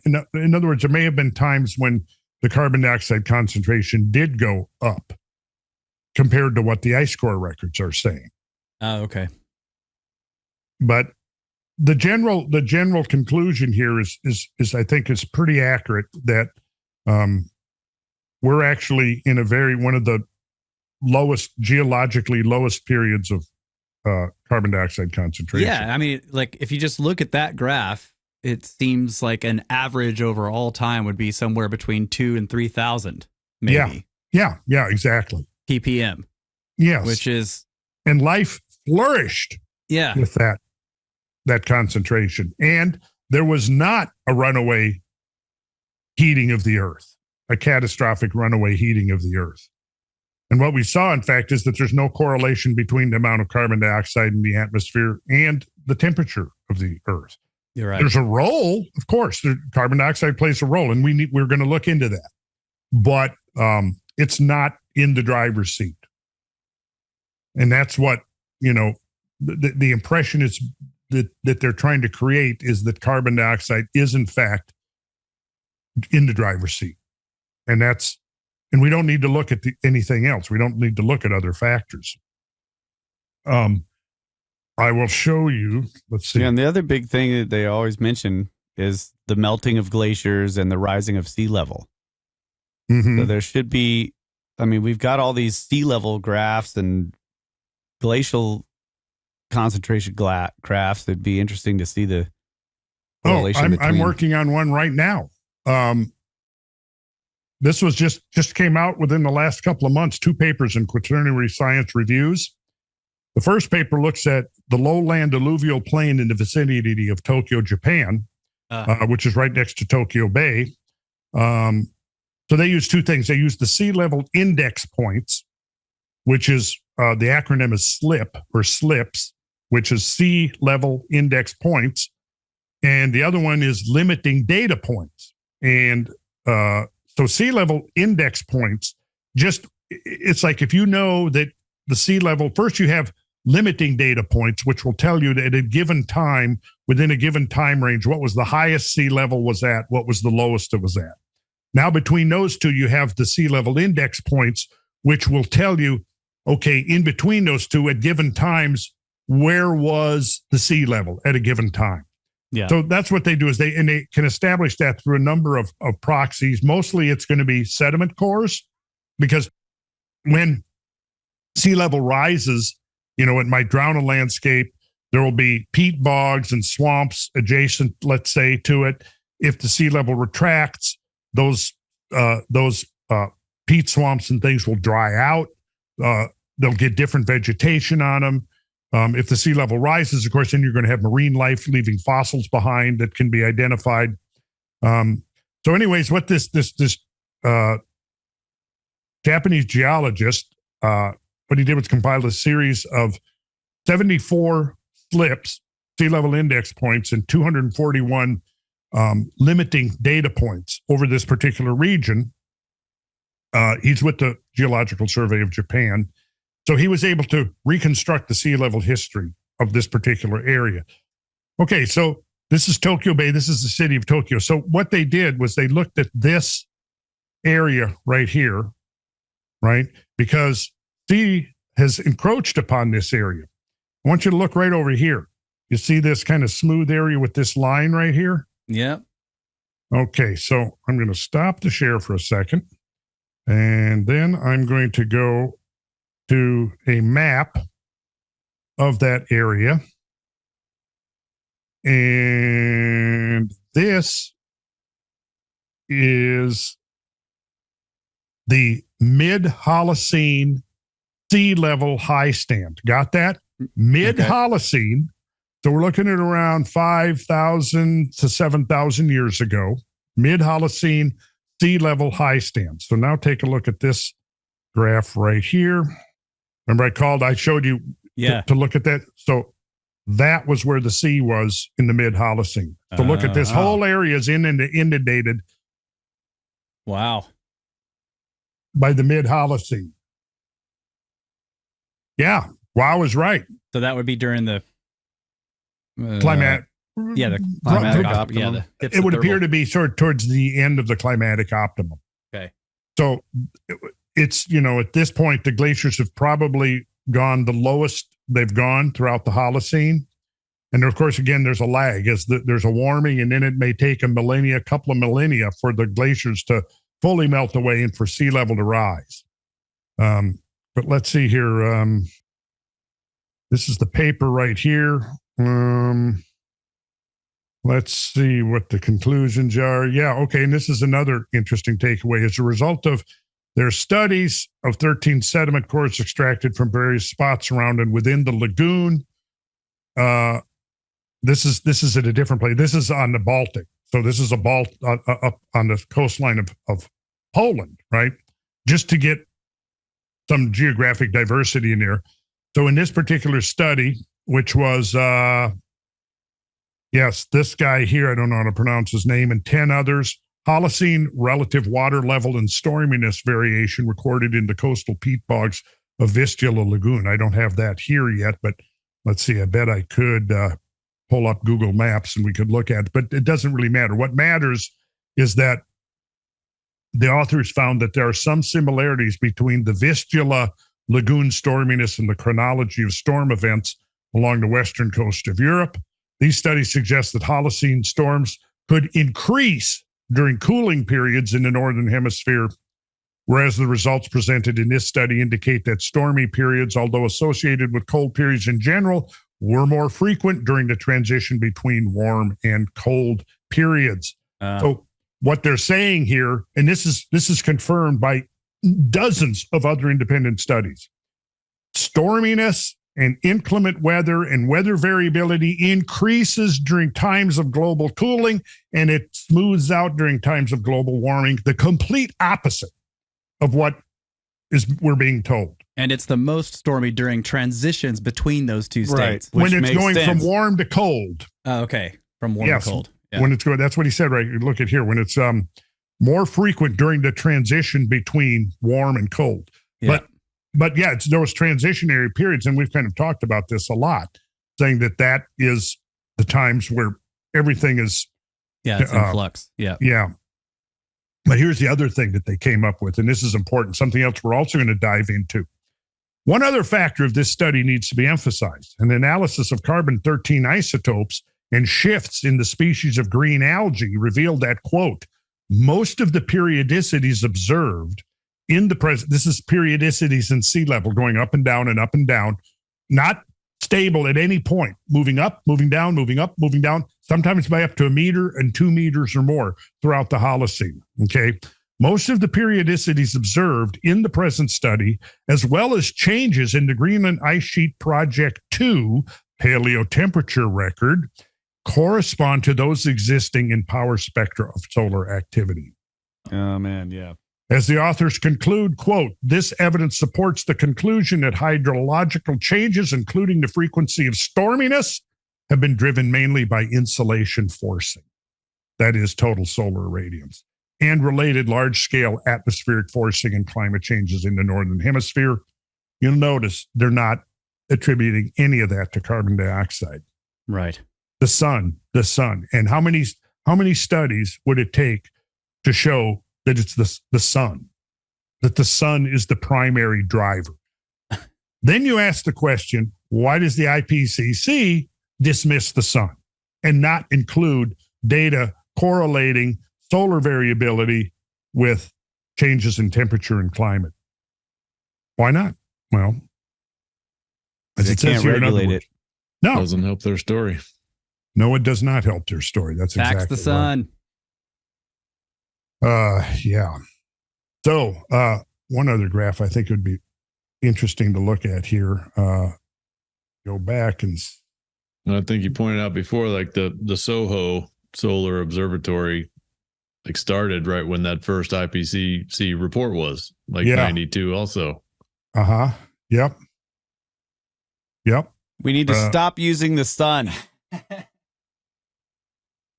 In other words, there may have been times when the carbon dioxide concentration did go up compared to what the ice core records are saying.
Oh, okay.
But the general conclusion here is I think is pretty accurate that we're actually in one of the geologically lowest periods of carbon dioxide concentration.
Yeah, I mean, like if you just look at that graph, it seems like an average over all time would be somewhere between 2,000 and 3,000, maybe.
Yeah, exactly.
ppm.
Yes,
which is
and life flourished with that concentration. And there was not a runaway heating of the earth, a catastrophic runaway heating of the earth. And what we saw, in fact, is that there's no correlation between the amount of carbon dioxide in the atmosphere and the temperature of the earth.
You're right.
There's a role, of course. Carbon dioxide plays a role, and we're going to look into that. But it's not in the driver's seat. And that's what, the impression is that they're trying to create is that carbon dioxide is, in fact, in the driver's seat. And we don't need to look at anything else. We don't need to look at other factors. I will show you. Let's see.
Yeah, and the other big thing that they always mention is the melting of glaciers and the rising of sea level.
Mm-hmm.
So there should be, we've got all these sea level graphs and glacial concentration graphs. It'd be interesting to see the correlation.
I'm working on one right now. This was just came out within the last couple of months, 2 papers in Quaternary Science Reviews. The first paper looks at the lowland alluvial plain in the vicinity of Tokyo, Japan, which is right next to Tokyo Bay. So they use 2 things. They use the sea level index points, which is the acronym is SLIP or SLIPS, which is sea level index points. And the other one is limiting data points. And so sea level index points, it's like if you know that the sea level, first you have limiting data points, which will tell you that at a given time, within a given time range, what was the highest sea level was at, what was the lowest it was at. Now, between those two, you have the sea level index points, which will tell you, okay, in between those two at given times, where was the sea level at a given time?
Yeah.
So that's what they do is they can establish that through a number of proxies. Mostly it's going to be sediment cores, because when sea level rises, it might drown a landscape. There will be peat bogs and swamps adjacent, let's say, to it. If the sea level retracts, those peat swamps and things will dry out. They'll get different vegetation on them. If the sea level rises, of course, then you're going to have marine life leaving fossils behind that can be identified. So anyways, what this Japanese geologist, what he did was compile a series of 74 SLIPs, sea level index points, and 241 limiting data points over this particular region. He's with the Geological Survey of Japan. So he was able to reconstruct the sea level history of this particular area. Okay, so this is Tokyo Bay. This is the city of Tokyo. So what they did was they looked at this area right here, right? Because sea has encroached upon this area. I want you to look right over here. You see this kind of smooth area with this line right here?
Yep.
Okay, so I'm going to stop the share for a second. And then I'm going to go to a map of that area. And this is the mid-Holocene sea level high stand. Got that? Mid-Holocene. So we're looking at around 5,000 to 7,000 years ago. Mid-Holocene sea level high stand. So now take a look at this graph right here. Remember I showed you to look at that. So that was where the sea was in the mid-Holocene. So look at this whole area is inundated.
Wow.
By the mid-Holocene. Yeah. Wow is right.
So that would be during the
climate.
The climatic optimum.
It would appear to be sort of towards the end of the climatic optimum.
Okay.
So it's, at this point, the glaciers have probably gone the lowest they've gone throughout the Holocene. And of course, again, there's a lag as there's a warming, and then it may take a couple of millennia for the glaciers to fully melt away and for sea level to rise. But let's see here. This is the paper right here. Let's see what the conclusions are. Yeah, okay. And this is another interesting takeaway. As a result of their studies of 13 sediment cores extracted from various spots around and within the lagoon, this is at a different place. This is on the Baltic. So this is up on the coastline of Poland, right? Just to get some geographic diversity in there. So in this particular study, which was, this guy here, I don't know how to pronounce his name, and 10 others, Holocene relative water level and storminess variation recorded in the coastal peat bogs of Vistula Lagoon. I don't have that here yet, but let's see, I bet I could pull up Google Maps and we could look at it, but it doesn't really matter. What matters is that the authors found that there are some similarities between the Vistula Lagoon storminess and the chronology of storm events along the western coast of Europe. These studies suggest that Holocene storms could increase during cooling periods in the northern hemisphere, whereas the results presented in this study indicate that stormy periods, although associated with cold periods in general, were more frequent during the transition between warm and cold periods. So what they're saying here, and this is confirmed by dozens of other independent studies, storminess and inclement weather and weather variability increases during times of global cooling, and it smooths out during times of global warming, the complete opposite of what we're being told.
And it's the most stormy during transitions between those two states.
Right. When it's going from warm to cold.
Oh, okay. From warm to cold. Yeah.
When it's going, that's what he said, right? Look at here. When it's more frequent during the transition between warm and cold.
Yeah.
But yeah, it's those transitionary periods, and we've kind of talked about this a lot, saying that is the times where everything is
it's in flux. Yeah.
Yeah. But here's the other thing that they came up with, and this is important, something else we're also going to dive into. One other factor of this study needs to be emphasized. An analysis of carbon-13 isotopes and shifts in the species of green algae revealed that, quote, most of the periodicities observed in the present, this is periodicities in sea level going up and down and up and down, not stable at any point, moving up, moving down, moving up, moving down, sometimes by up to 1 meter and 2 meters or more throughout the Holocene. Okay. Most of the periodicities observed in the present study, as well as changes in the Greenland Ice Sheet Project 2 paleotemperature record, correspond to those existing in power spectra of solar activity.
Oh, man, yeah.
As the authors conclude, quote, this evidence supports the conclusion that hydrological changes, including the frequency of storminess, have been driven mainly by insolation forcing, that is total solar irradiance, and related large-scale atmospheric forcing and climate changes in the northern hemisphere. You'll notice they're not attributing any of that to carbon dioxide.
Right.
The sun. And how many studies would it take to show that it's the sun, that the sun is the primary driver? Then you ask the question, why does the IPCC dismiss the sun and not include data correlating solar variability with changes in temperature and climate? Why not? Well,
as it can't regulate it.
No.
Doesn't help their story.
No, it does not help their story. That's exactly
the sun.
Right. Yeah. So one other graph I think would be interesting to look at here. Go back and
I think you pointed out before, like the Soho Solar Observatory, like started right when that first IPCC report was, like 92 also.
Uh-huh. Yep.
We need to stop using the sun.
At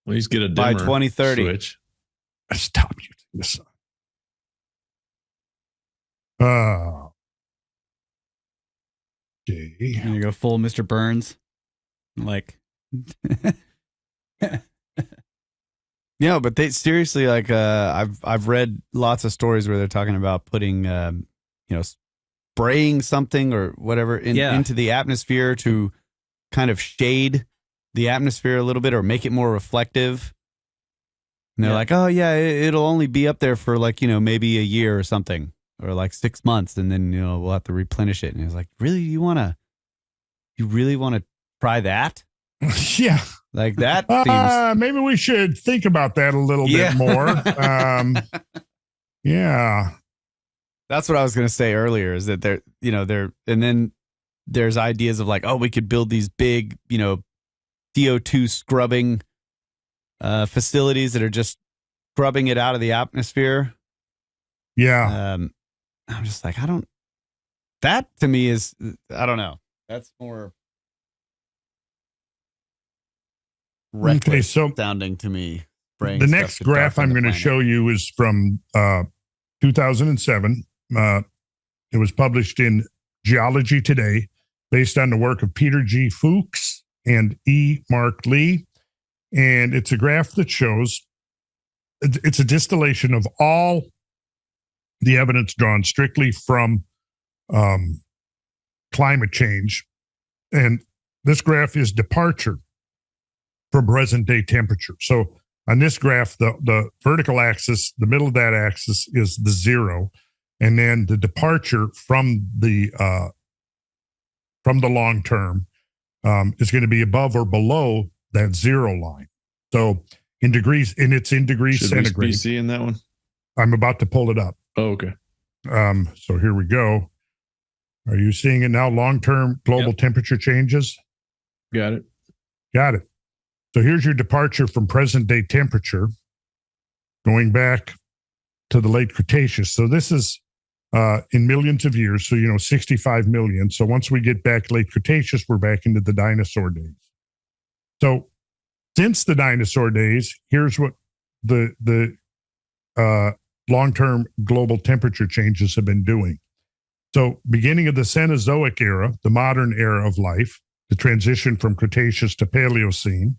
least get a dimmer
by 2030.
Switch.
Stop using the sun. Okay.
And you go full Mr. Burns. Like
Yeah, but they seriously, like I've read lots of stories where they're talking about putting spraying something or whatever into the atmosphere to kind of shade the atmosphere a little bit or make it more reflective. And they're like, oh yeah, it'll only be up there for like, maybe a year or something, or like 6 months, and then we'll have to replenish it. And it's like, really, you really want to try that?
Yeah.
Like that seems...
maybe we should think about that a little bit more. Yeah.
That's what I was going to say earlier, is that they're and then there's ideas of like, oh, we could build these big, CO2 scrubbing facilities that are just scrubbing it out of the atmosphere.
Yeah.
I'm just like, that to me is, I don't know. That's more reckless sounding to me.
The next graph I'm going to show you is from 2007. It was published in Geology Today, based on the work of Peter G. Fuchs and E. Mark Lee. And it's a graph that shows it's a distillation of all the evidence drawn strictly from climate change. And this graph is departure from present day temperature. So on this graph, the vertical axis, the middle of that axis is the 0. And then the departure from the long term is going to be above or below that 0 line. So in degrees, and it's in degrees centigrade.
Should we be seeing that one?
I'm about to pull it up.
Oh, okay.
So here we go. Are you seeing it now? Long-term global temperature changes?
Got it.
Got it. So here's your departure from present day temperature going back to the late Cretaceous. So this is in millions of years. So, 65 million. So once we get back late Cretaceous, we're back into the dinosaur days. So since the dinosaur days, here's what the long-term global temperature changes have been doing. So beginning of the Cenozoic era, the modern era of life, the transition from Cretaceous to Paleocene.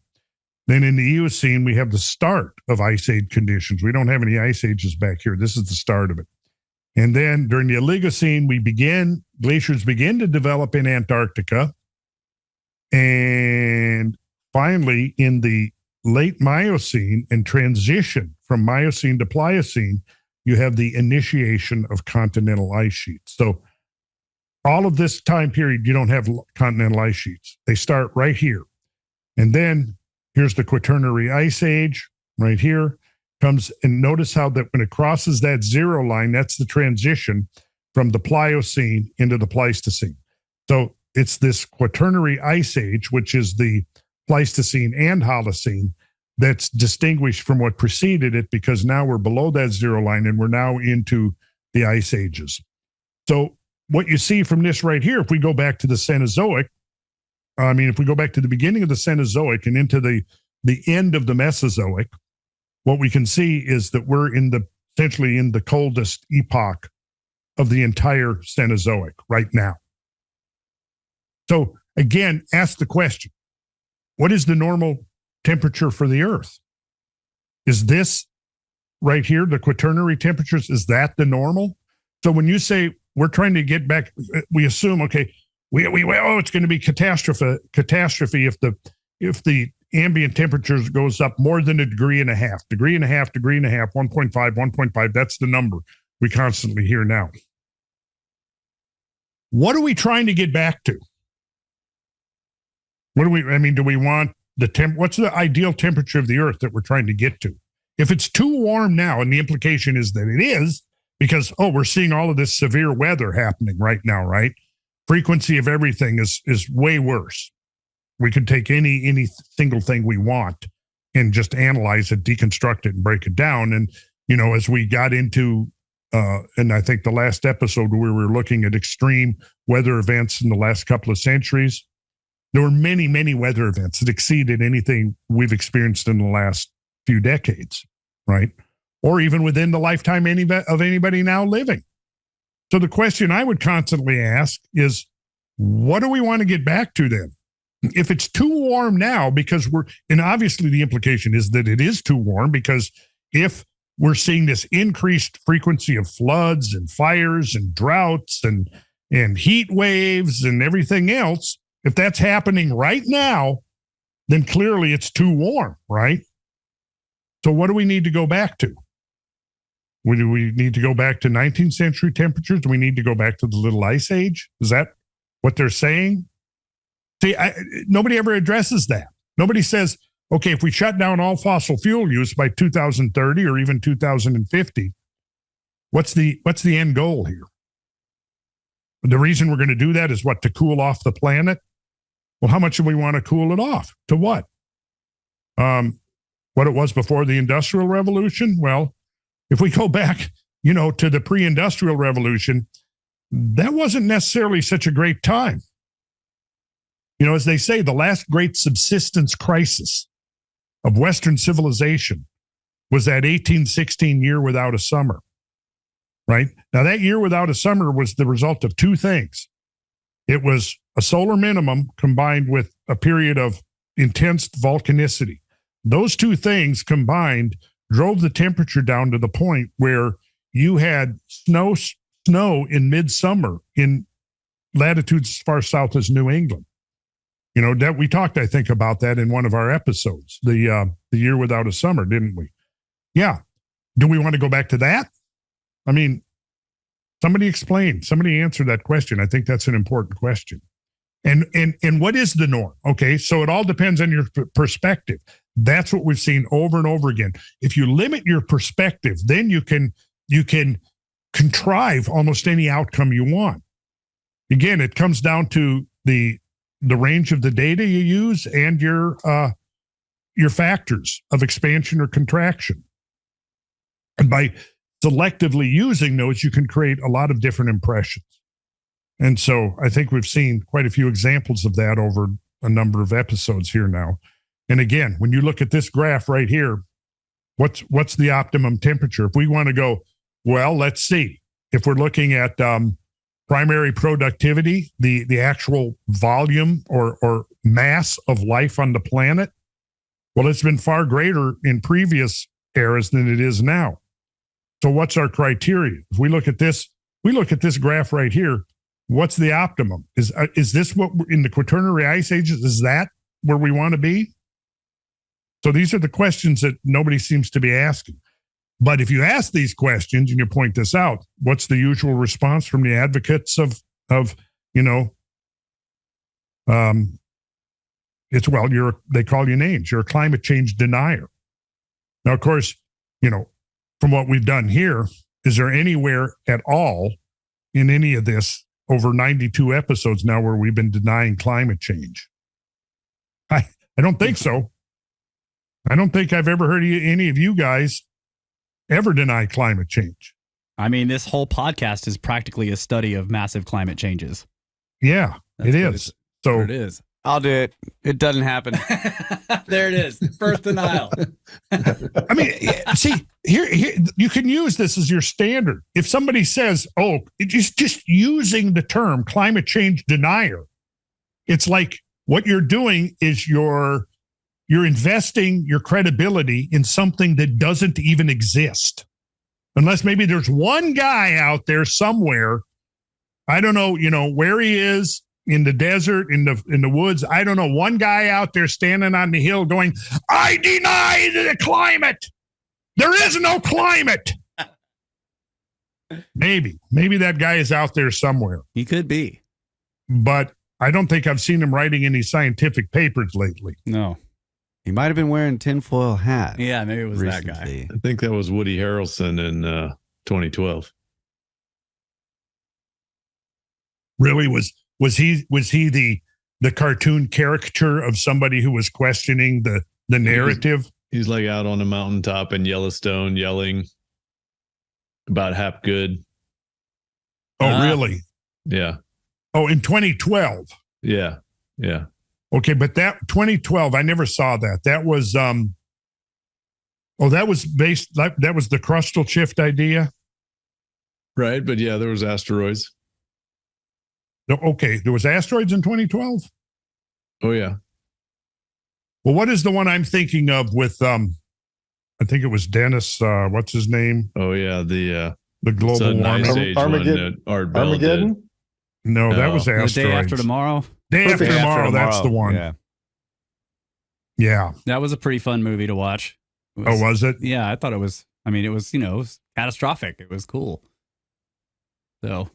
Then in the Eocene, we have the start of ice age conditions. We don't have any ice ages back here. This is the start of it. And then during the Oligocene, glaciers begin to develop in Antarctica. And finally, in the late Miocene and transition from Miocene to Pliocene, you have the initiation of continental ice sheets. So all of this time period, you don't have continental ice sheets. They start right here. And then here's the Quaternary Ice Age right here. Comes, and notice how that when it crosses that 0 line, that's the transition from the Pliocene into the Pleistocene. So it's this Quaternary Ice Age, which is the Pleistocene and Holocene, that's distinguished from what preceded it, because now we're below that 0 line and we're now into the ice ages. So what you see from this right here, if we go back to the Cenozoic, if we go back to the beginning of the Cenozoic and into the end of the Mesozoic, what we can see is that we're essentially in the coldest epoch of the entire Cenozoic right now. So again, ask the question, what is the normal temperature for the Earth? Is this right here, the Quaternary temperatures, is that the normal? So when you say we're trying to get back, we assume, okay, it's going to be catastrophe if the ambient temperatures goes up more than 1.5 degrees, 1.5, that's the number we constantly hear now. What are we trying to get back to? Do we want what's the ideal temperature of the Earth that we're trying to get to? If it's too warm now, and the implication is that it is, because, we're seeing all of this severe weather happening right now, right? Frequency of everything is way worse. We could take any single thing we want and just analyze it, deconstruct it, and break it down. And, as we got into, and I think the last episode where we were looking at extreme weather events in the last couple of centuries, there were many, many weather events that exceeded anything we've experienced in the last few decades, right? Or even within the lifetime of anybody now living. So the question I would constantly ask is, what do we want to get back to then? If it's too warm now, and obviously the implication is that it is too warm, because if we're seeing this increased frequency of floods and fires and droughts and heat waves and everything else, if that's happening right now, then clearly it's too warm, right? So what do we need to go back to? Do we need to go back to 19th century temperatures? Do we need to go back to the Little Ice Age? Is that what they're saying? See, nobody ever addresses that. Nobody says, okay, if we shut down all fossil fuel use by 2030 or even 2050, what's the end goal here? The reason we're going to do that is what? To cool off the planet? Well, how much do we want to cool it off? To what? What it was before the Industrial Revolution? Well, if we go back, to the pre-industrial revolution, that wasn't necessarily such a great time. As they say, the last great subsistence crisis of Western civilization was that 1816 year without a summer, right? Now, that year without a summer was the result of two things. It was a solar minimum combined with a period of intense volcanicity. Those two things combined drove the temperature down to the point where you had snow in midsummer in latitudes as far south as New England. That we talked, I think, about that in one of our episodes, the year without a summer, didn't we? Yeah. Do we want to go back to that? I mean, somebody answer that question. I think that's an important question. And what is the norm? Okay, so it all depends on your perspective. That's what we've seen over and over again. If you limit your perspective, then you can contrive almost any outcome you want. Again, it comes down to the range of the data you use and your factors of expansion or contraction. And by selectively using those, you can create a lot of different impressions. And so I think we've seen quite a few examples of that over a number of episodes here now. And again, when you look at this graph right here, what's the optimum temperature? If we want to go, well, let's see. If we're looking at primary productivity, the actual volume or mass of life on the planet, well, it's been far greater in previous eras than it is now. So what's our criteria? If we look at this graph right here, what's the optimum? Is this what in the Quaternary ice ages? Is that where we want to be? So these are the questions that nobody seems to be asking. But if you ask these questions and you point this out, what's the usual response from the advocates of it's, well, they call you names. You're a climate change denier. Now, of course, from what we've done here, is there anywhere at all in any of this over 92 episodes now where we've been denying climate change? I don't think so. I don't think I've ever heard any of you guys ever deny climate change.
I mean, this whole podcast is practically a study of massive climate changes.
Yeah, it is. So
it is.
I'll do it. It doesn't happen.
There it is. First denial.
I mean, see, here you can use this as your standard. If somebody says, "Oh, just using the term climate change denier," it's like what you're doing is you're investing your credibility in something that doesn't even exist. Unless maybe there's one guy out there somewhere, I don't know, where he is, in the desert, in the woods. I don't know, one guy out there standing on the hill going, "I deny the climate. There is no climate." Maybe that guy is out there somewhere.
He could be.
But I don't think I've seen him writing any scientific papers lately.
No.
He might have been wearing tinfoil hat.
Yeah, maybe it was
recently.
that guy.
I think that was Woody Harrelson in 2012.
Really, was he the cartoon caricature of somebody who was questioning the narrative?
He's like out on a mountaintop in Yellowstone yelling about Hapgood.
Oh, really?
Yeah.
Oh, in 2012.
Yeah. Yeah.
Okay, but that 2012, I never saw that. That was that was the crustal shift idea.
Right, but yeah, there was asteroids.
Okay, there was asteroids in 2012.
Oh yeah.
Well, what is the one I'm thinking of with I think it was Dennis, what's his name?
Oh yeah, the
global warming.
Armageddon?
No, that was asteroids.
The day after tomorrow.
Day after tomorrow, that's the one. Yeah.
That was a pretty fun movie to watch.
Was it?
Yeah, I thought it was. I mean, it was, it was catastrophic. It was cool. So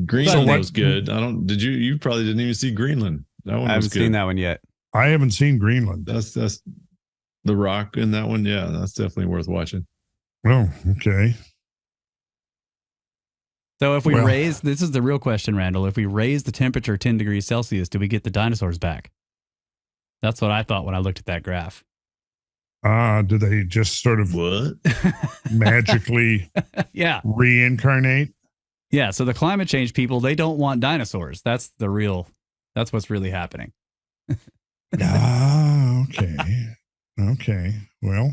Greenland was good. You probably didn't even see Greenland. That one
I haven't
was good.
seen that one yet.
I haven't seen Greenland.
That's The Rock in that one. Yeah, that's definitely worth watching.
Oh, okay.
So if we raise, this is the real question, Randall. If we raise the temperature 10 degrees Celsius, do we get the dinosaurs back? That's what I thought when I looked at that graph.
Do they just sort of magically reincarnate?
Yeah. So the climate change people, they don't want dinosaurs. That's what's really happening.
Okay. Okay. Well,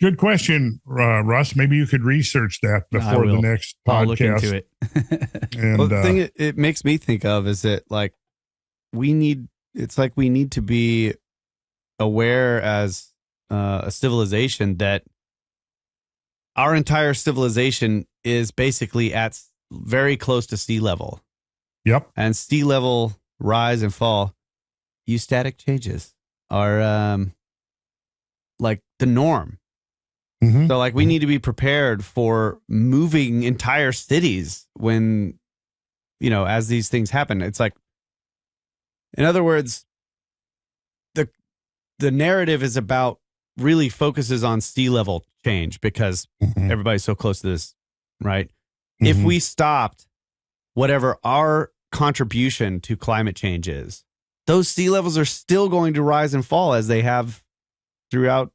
good question, Russ. Maybe you could research that before the next podcast.
I'll look into it.
And
well, the thing it makes me think of is that like we need to be aware as a civilization that our entire civilization is basically at very close to sea level.
Yep.
And sea level rise and fall, eustatic changes are like the norm.
Mm-hmm.
So like we need to be prepared for moving entire cities when, as these things happen. It's like, in other words, the narrative is really focuses on sea level change because everybody's so close to this, right? Mm-hmm. If we stopped whatever our contribution to climate change is, those sea levels are still going to rise and fall as they have throughout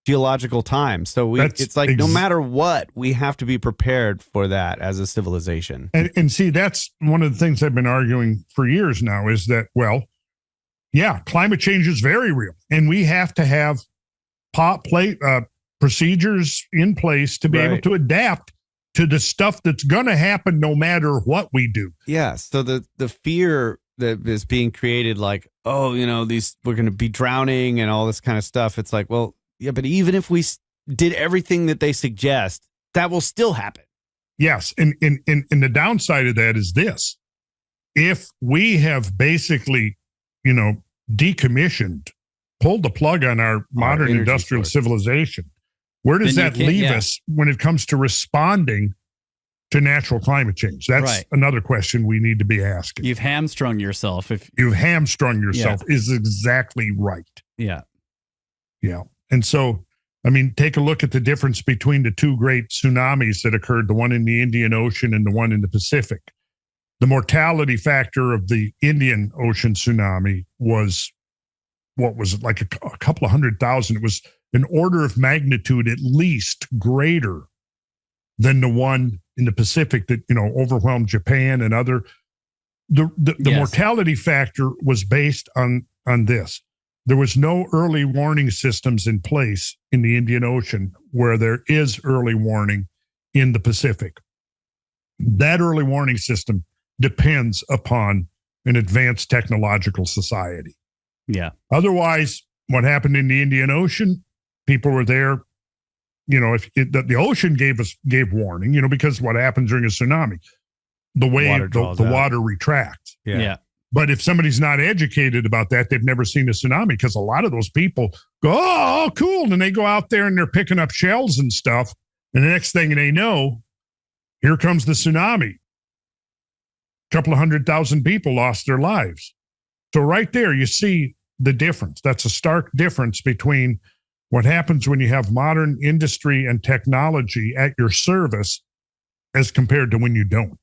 geological time. So it's like no matter what, we have to be prepared for that as a civilization.
And see, that's one of the things I've been arguing for years now is that, climate change is very real. And we have to have procedures in place to be able to adapt to the stuff that's going to happen no matter what we do.
Yeah. So the fear that is being created, like, we're going to be drowning and all this kind of stuff. It's like, well, yeah, but even if we did everything that they suggest, that will still happen.
Yes. And the downside of that is this. If we have basically, decommissioned, pulled the plug on our modern industrial civilization, where does that leave us when it comes to responding to natural climate change? That's another question we need to be asking.
You've hamstrung yourself.
Is exactly right.
Yeah.
Yeah. And so, take a look at the difference between the two great tsunamis that occurred, the one in the Indian Ocean and the one in the Pacific. The mortality factor of the Indian Ocean tsunami was like a couple of 100,000. It was an order of magnitude at least greater than the one in the Pacific that, overwhelmed Japan and other. The mortality factor was based on this. There was no early warning systems in place in the Indian Ocean where there is early warning in the Pacific. That early warning system depends upon an advanced technological society.
Yeah.
Otherwise, what happened in the Indian Ocean, people were there. If the ocean gave warning, because what happens during a tsunami, the water retracts.
Yeah.
But if somebody's not educated about that, they've never seen a tsunami, because a lot of those people go, oh, cool. And they go out there and they're picking up shells and stuff. And the next thing they know, here comes the tsunami. A couple of 100,000 people lost their lives. So right there, you see the difference. That's a stark difference between what happens when you have modern industry and technology at your service as compared to when you don't.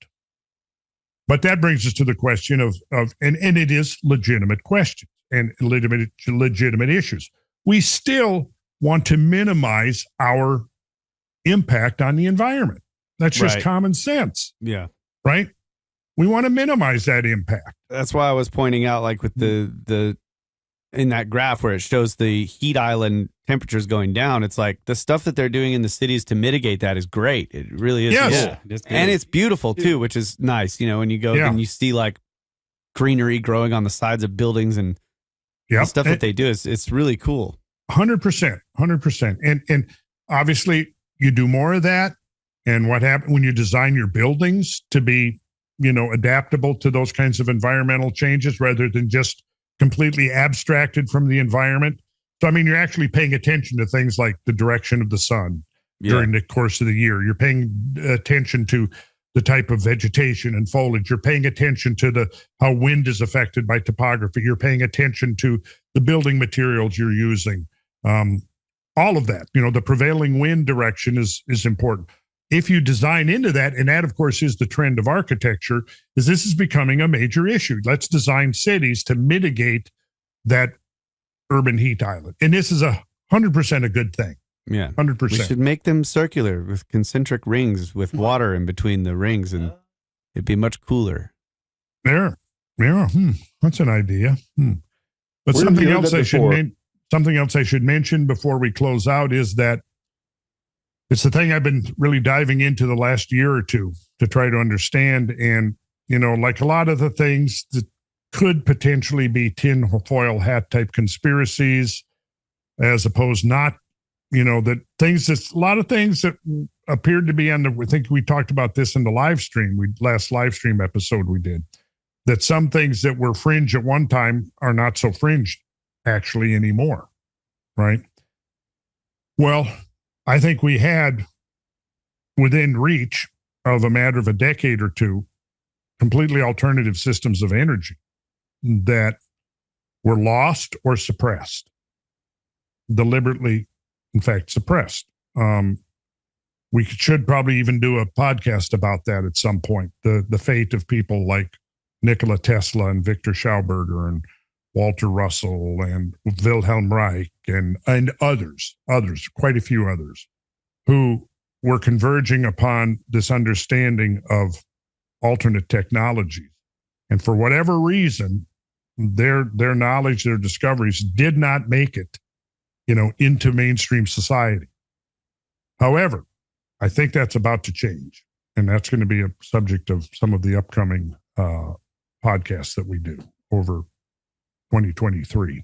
But that brings us to the question of and it is legitimate questions and legitimate issues. We still want to minimize our impact on the environment. That's just common sense.
Yeah.
Right? We want to minimize that impact.
That's why I was pointing out, like with the in that graph where it shows the heat island temperatures going down, it's like the stuff that they're doing in the cities to mitigate that is great. It really is.
Yes.
Cool. And it's beautiful too, which is nice. When you go and you see like greenery growing on the sides of buildings and the stuff that they do, it's really cool.
100%. And obviously you do more of that. And what happens when you design your buildings to be, adaptable to those kinds of environmental changes rather than just completely abstracted from the environment. So, you're actually paying attention to things like the direction of the sun during the course of the year. You're paying attention to the type of vegetation and foliage. You're paying attention to how wind is affected by topography. You're paying attention to the building materials you're using. All of that, the prevailing wind direction is important. if you design into that, and that, of course, is the trend of architecture, is this is becoming a major issue. Let's design cities to mitigate that urban heat island. And this is 100% a good thing.
Yeah.
100%.
We should make them circular with concentric rings with water in between the rings, and it'd be much cooler.
Yeah. That's an idea. But something else I should mention before we close out is that it's the thing I've been really diving into the last year or two to try to understand. And, like a lot of the things that could potentially be tinfoil hat type conspiracies, as opposed not, that things that a lot of things that appeared to be I think we talked about this in the last live stream episode we did, that some things that were fringe at one time are not so fringe actually anymore. Right. Well, I think we had within reach of a matter of a decade or two, completely alternative systems of energy that were lost or suppressed, deliberately, in fact, suppressed. We should probably even do a podcast about that at some point. The fate of people like Nikola Tesla and Victor Schauberger and Walter Russell and Wilhelm Reich and others, quite a few others, who were converging upon this understanding of alternate technologies. And for whatever reason, their knowledge, their discoveries did not make it, into mainstream society. However, I think that's about to change. And that's going to be a subject of some of the upcoming podcasts that we do over 2023.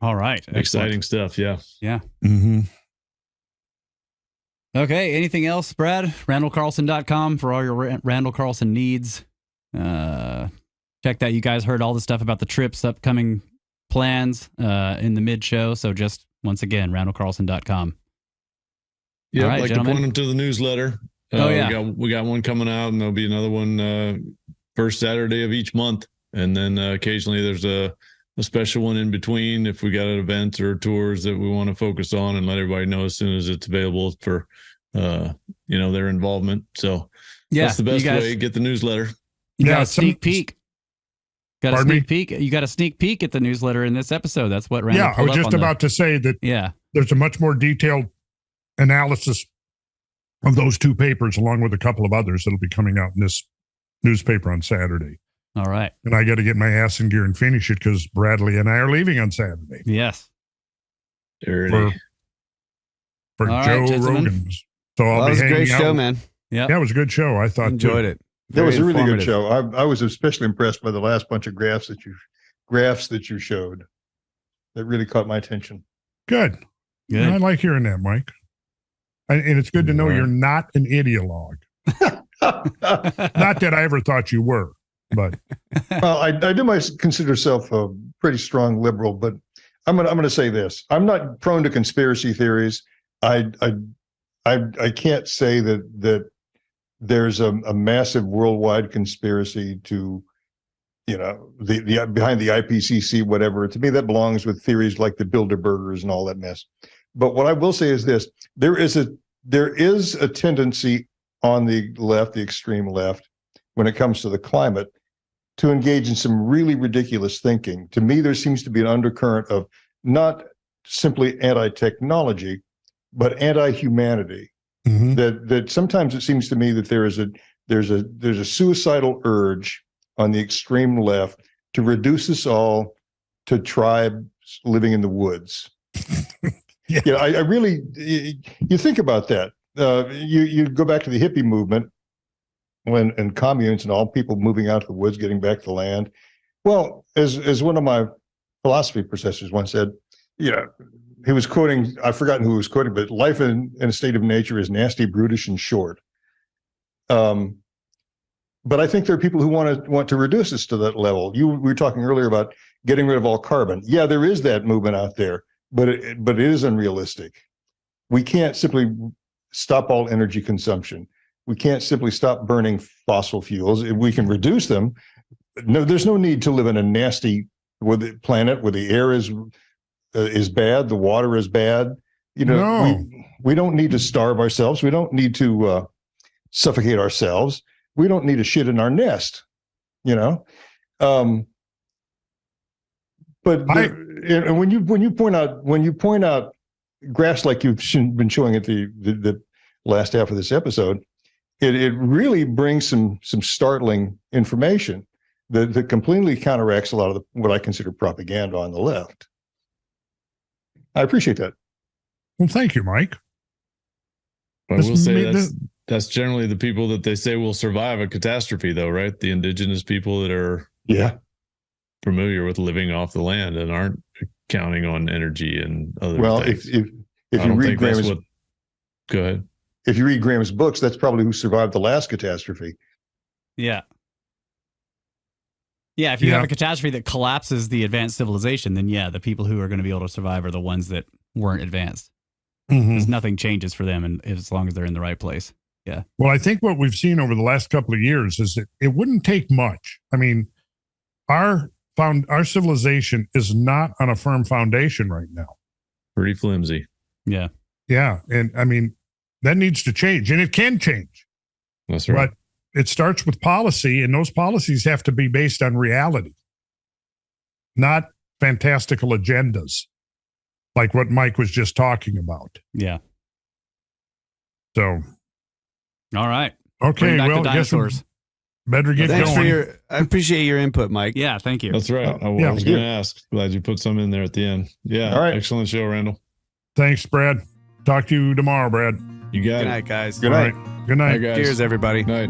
All right. Excellent.
Exciting stuff. Yeah.
Yeah.
Mm-hmm.
Okay. Anything else, Brad? RandallCarlson.com for all your Randall Carlson needs. Check that. You guys heard all the stuff about the trips, upcoming plans in the mid-show. So just, once again, RandallCarlson.com.
Yeah,
right,
I'd like
gentlemen.
to point them to the newsletter. We got one coming out, and there'll be another one first Saturday of each month. And then occasionally there's a special one in between if we got events or tours that we want to focus on and let everybody know as soon as it's available for their involvement. So that's the best way. Get the newsletter.
You got a sneak peek. You got a sneak peek at the newsletter in this episode. That's what Randall
I was just about to say that there's a much more detailed analysis of those two papers, along with a couple of others that'll be coming out in this newspaper on Saturday.
All right.
And I got to get my ass in gear and finish it because Bradley and I are leaving on Saturday.
Yes.
For Joe Rogan's. So I'll be hanging out. That was a great
show, man.
Yeah, it was a good show. I thought
enjoyed it.
That was a really good show. I was especially impressed by the last bunch of graphs that you showed. That really caught my attention.
Good. I like hearing that, Mike. And it's good to know you're not an ideologue. Not that I ever thought you were, but
well, I do consider myself a pretty strong liberal. But I'm gonna say this: I'm not prone to conspiracy theories. I can't say that there's a massive worldwide conspiracy to, the behind the IPCC, whatever. To me, that belongs with theories like the Bilderbergers and all that mess. But what I will say is this: there is a tendency on the left, the extreme left, when it comes to the climate, to engage in some really ridiculous thinking. To me, there seems to be an undercurrent of not simply anti-technology, but anti-humanity. Mm-hmm. That sometimes it seems to me that there's a suicidal urge on the extreme left to reduce us all to tribes living in the woods. I really, you think about that. You go back to the hippie movement and communes and all people moving out to the woods, getting back to the land. Well, as one of my philosophy professors once said, he was quoting, I've forgotten who he was quoting, but life in a state of nature is nasty, brutish, and short. But I think there are people who want to reduce us to that level. We were talking earlier about getting rid of all carbon. Yeah, there is that movement out there, but it is unrealistic. We can't simply stop all energy consumption. We can't simply stop burning fossil fuels. We can reduce them. No, there's no need to live in a nasty planet where the air is bad, the water is bad, we don't need to starve ourselves. We don't need to suffocate ourselves. We don't need to shit in our nest, But and when you point out graphs like you've been showing at the last half of this episode, it really brings some startling information that completely counteracts a lot of what I consider propaganda on the left. I appreciate that.
Well, thank you, Mike.
I will say that's generally the people that they say will survive a catastrophe, though, right? The indigenous people that are familiar with living off the land and aren't counting on energy and other things.
If you read Graham's,
go ahead.
If you read Graham's books, that's probably who survived the last catastrophe.
Yeah. Yeah, if you have a catastrophe that collapses the advanced civilization, then the people who are going to be able to survive are the ones that weren't advanced. Because nothing changes for them, and as long as they're in the right place. Yeah.
Well, I think what we've seen over the last couple of years is that it wouldn't take much. I mean, our civilization is not on a firm foundation right now.
Pretty flimsy.
Yeah.
Yeah, and I mean that needs to change, and it can change.
That's right.
But it starts with policy, and those policies have to be based on reality, not fantastical agendas like what Mike was just talking about.
Yeah.
So.
All right.
Okay.
Well,
dinosaurs. Better get going.
I appreciate your input, Mike.
Yeah. Thank you.
That's right. I was going to ask. Glad you put some in there at the end. Yeah.
All right.
Excellent show, Randall.
Thanks, Brad. Talk to you tomorrow, Brad.
You got it.
Good night, guys.
Good night.
Right. Good night.
Bye, guys.
Cheers, everybody.
Night.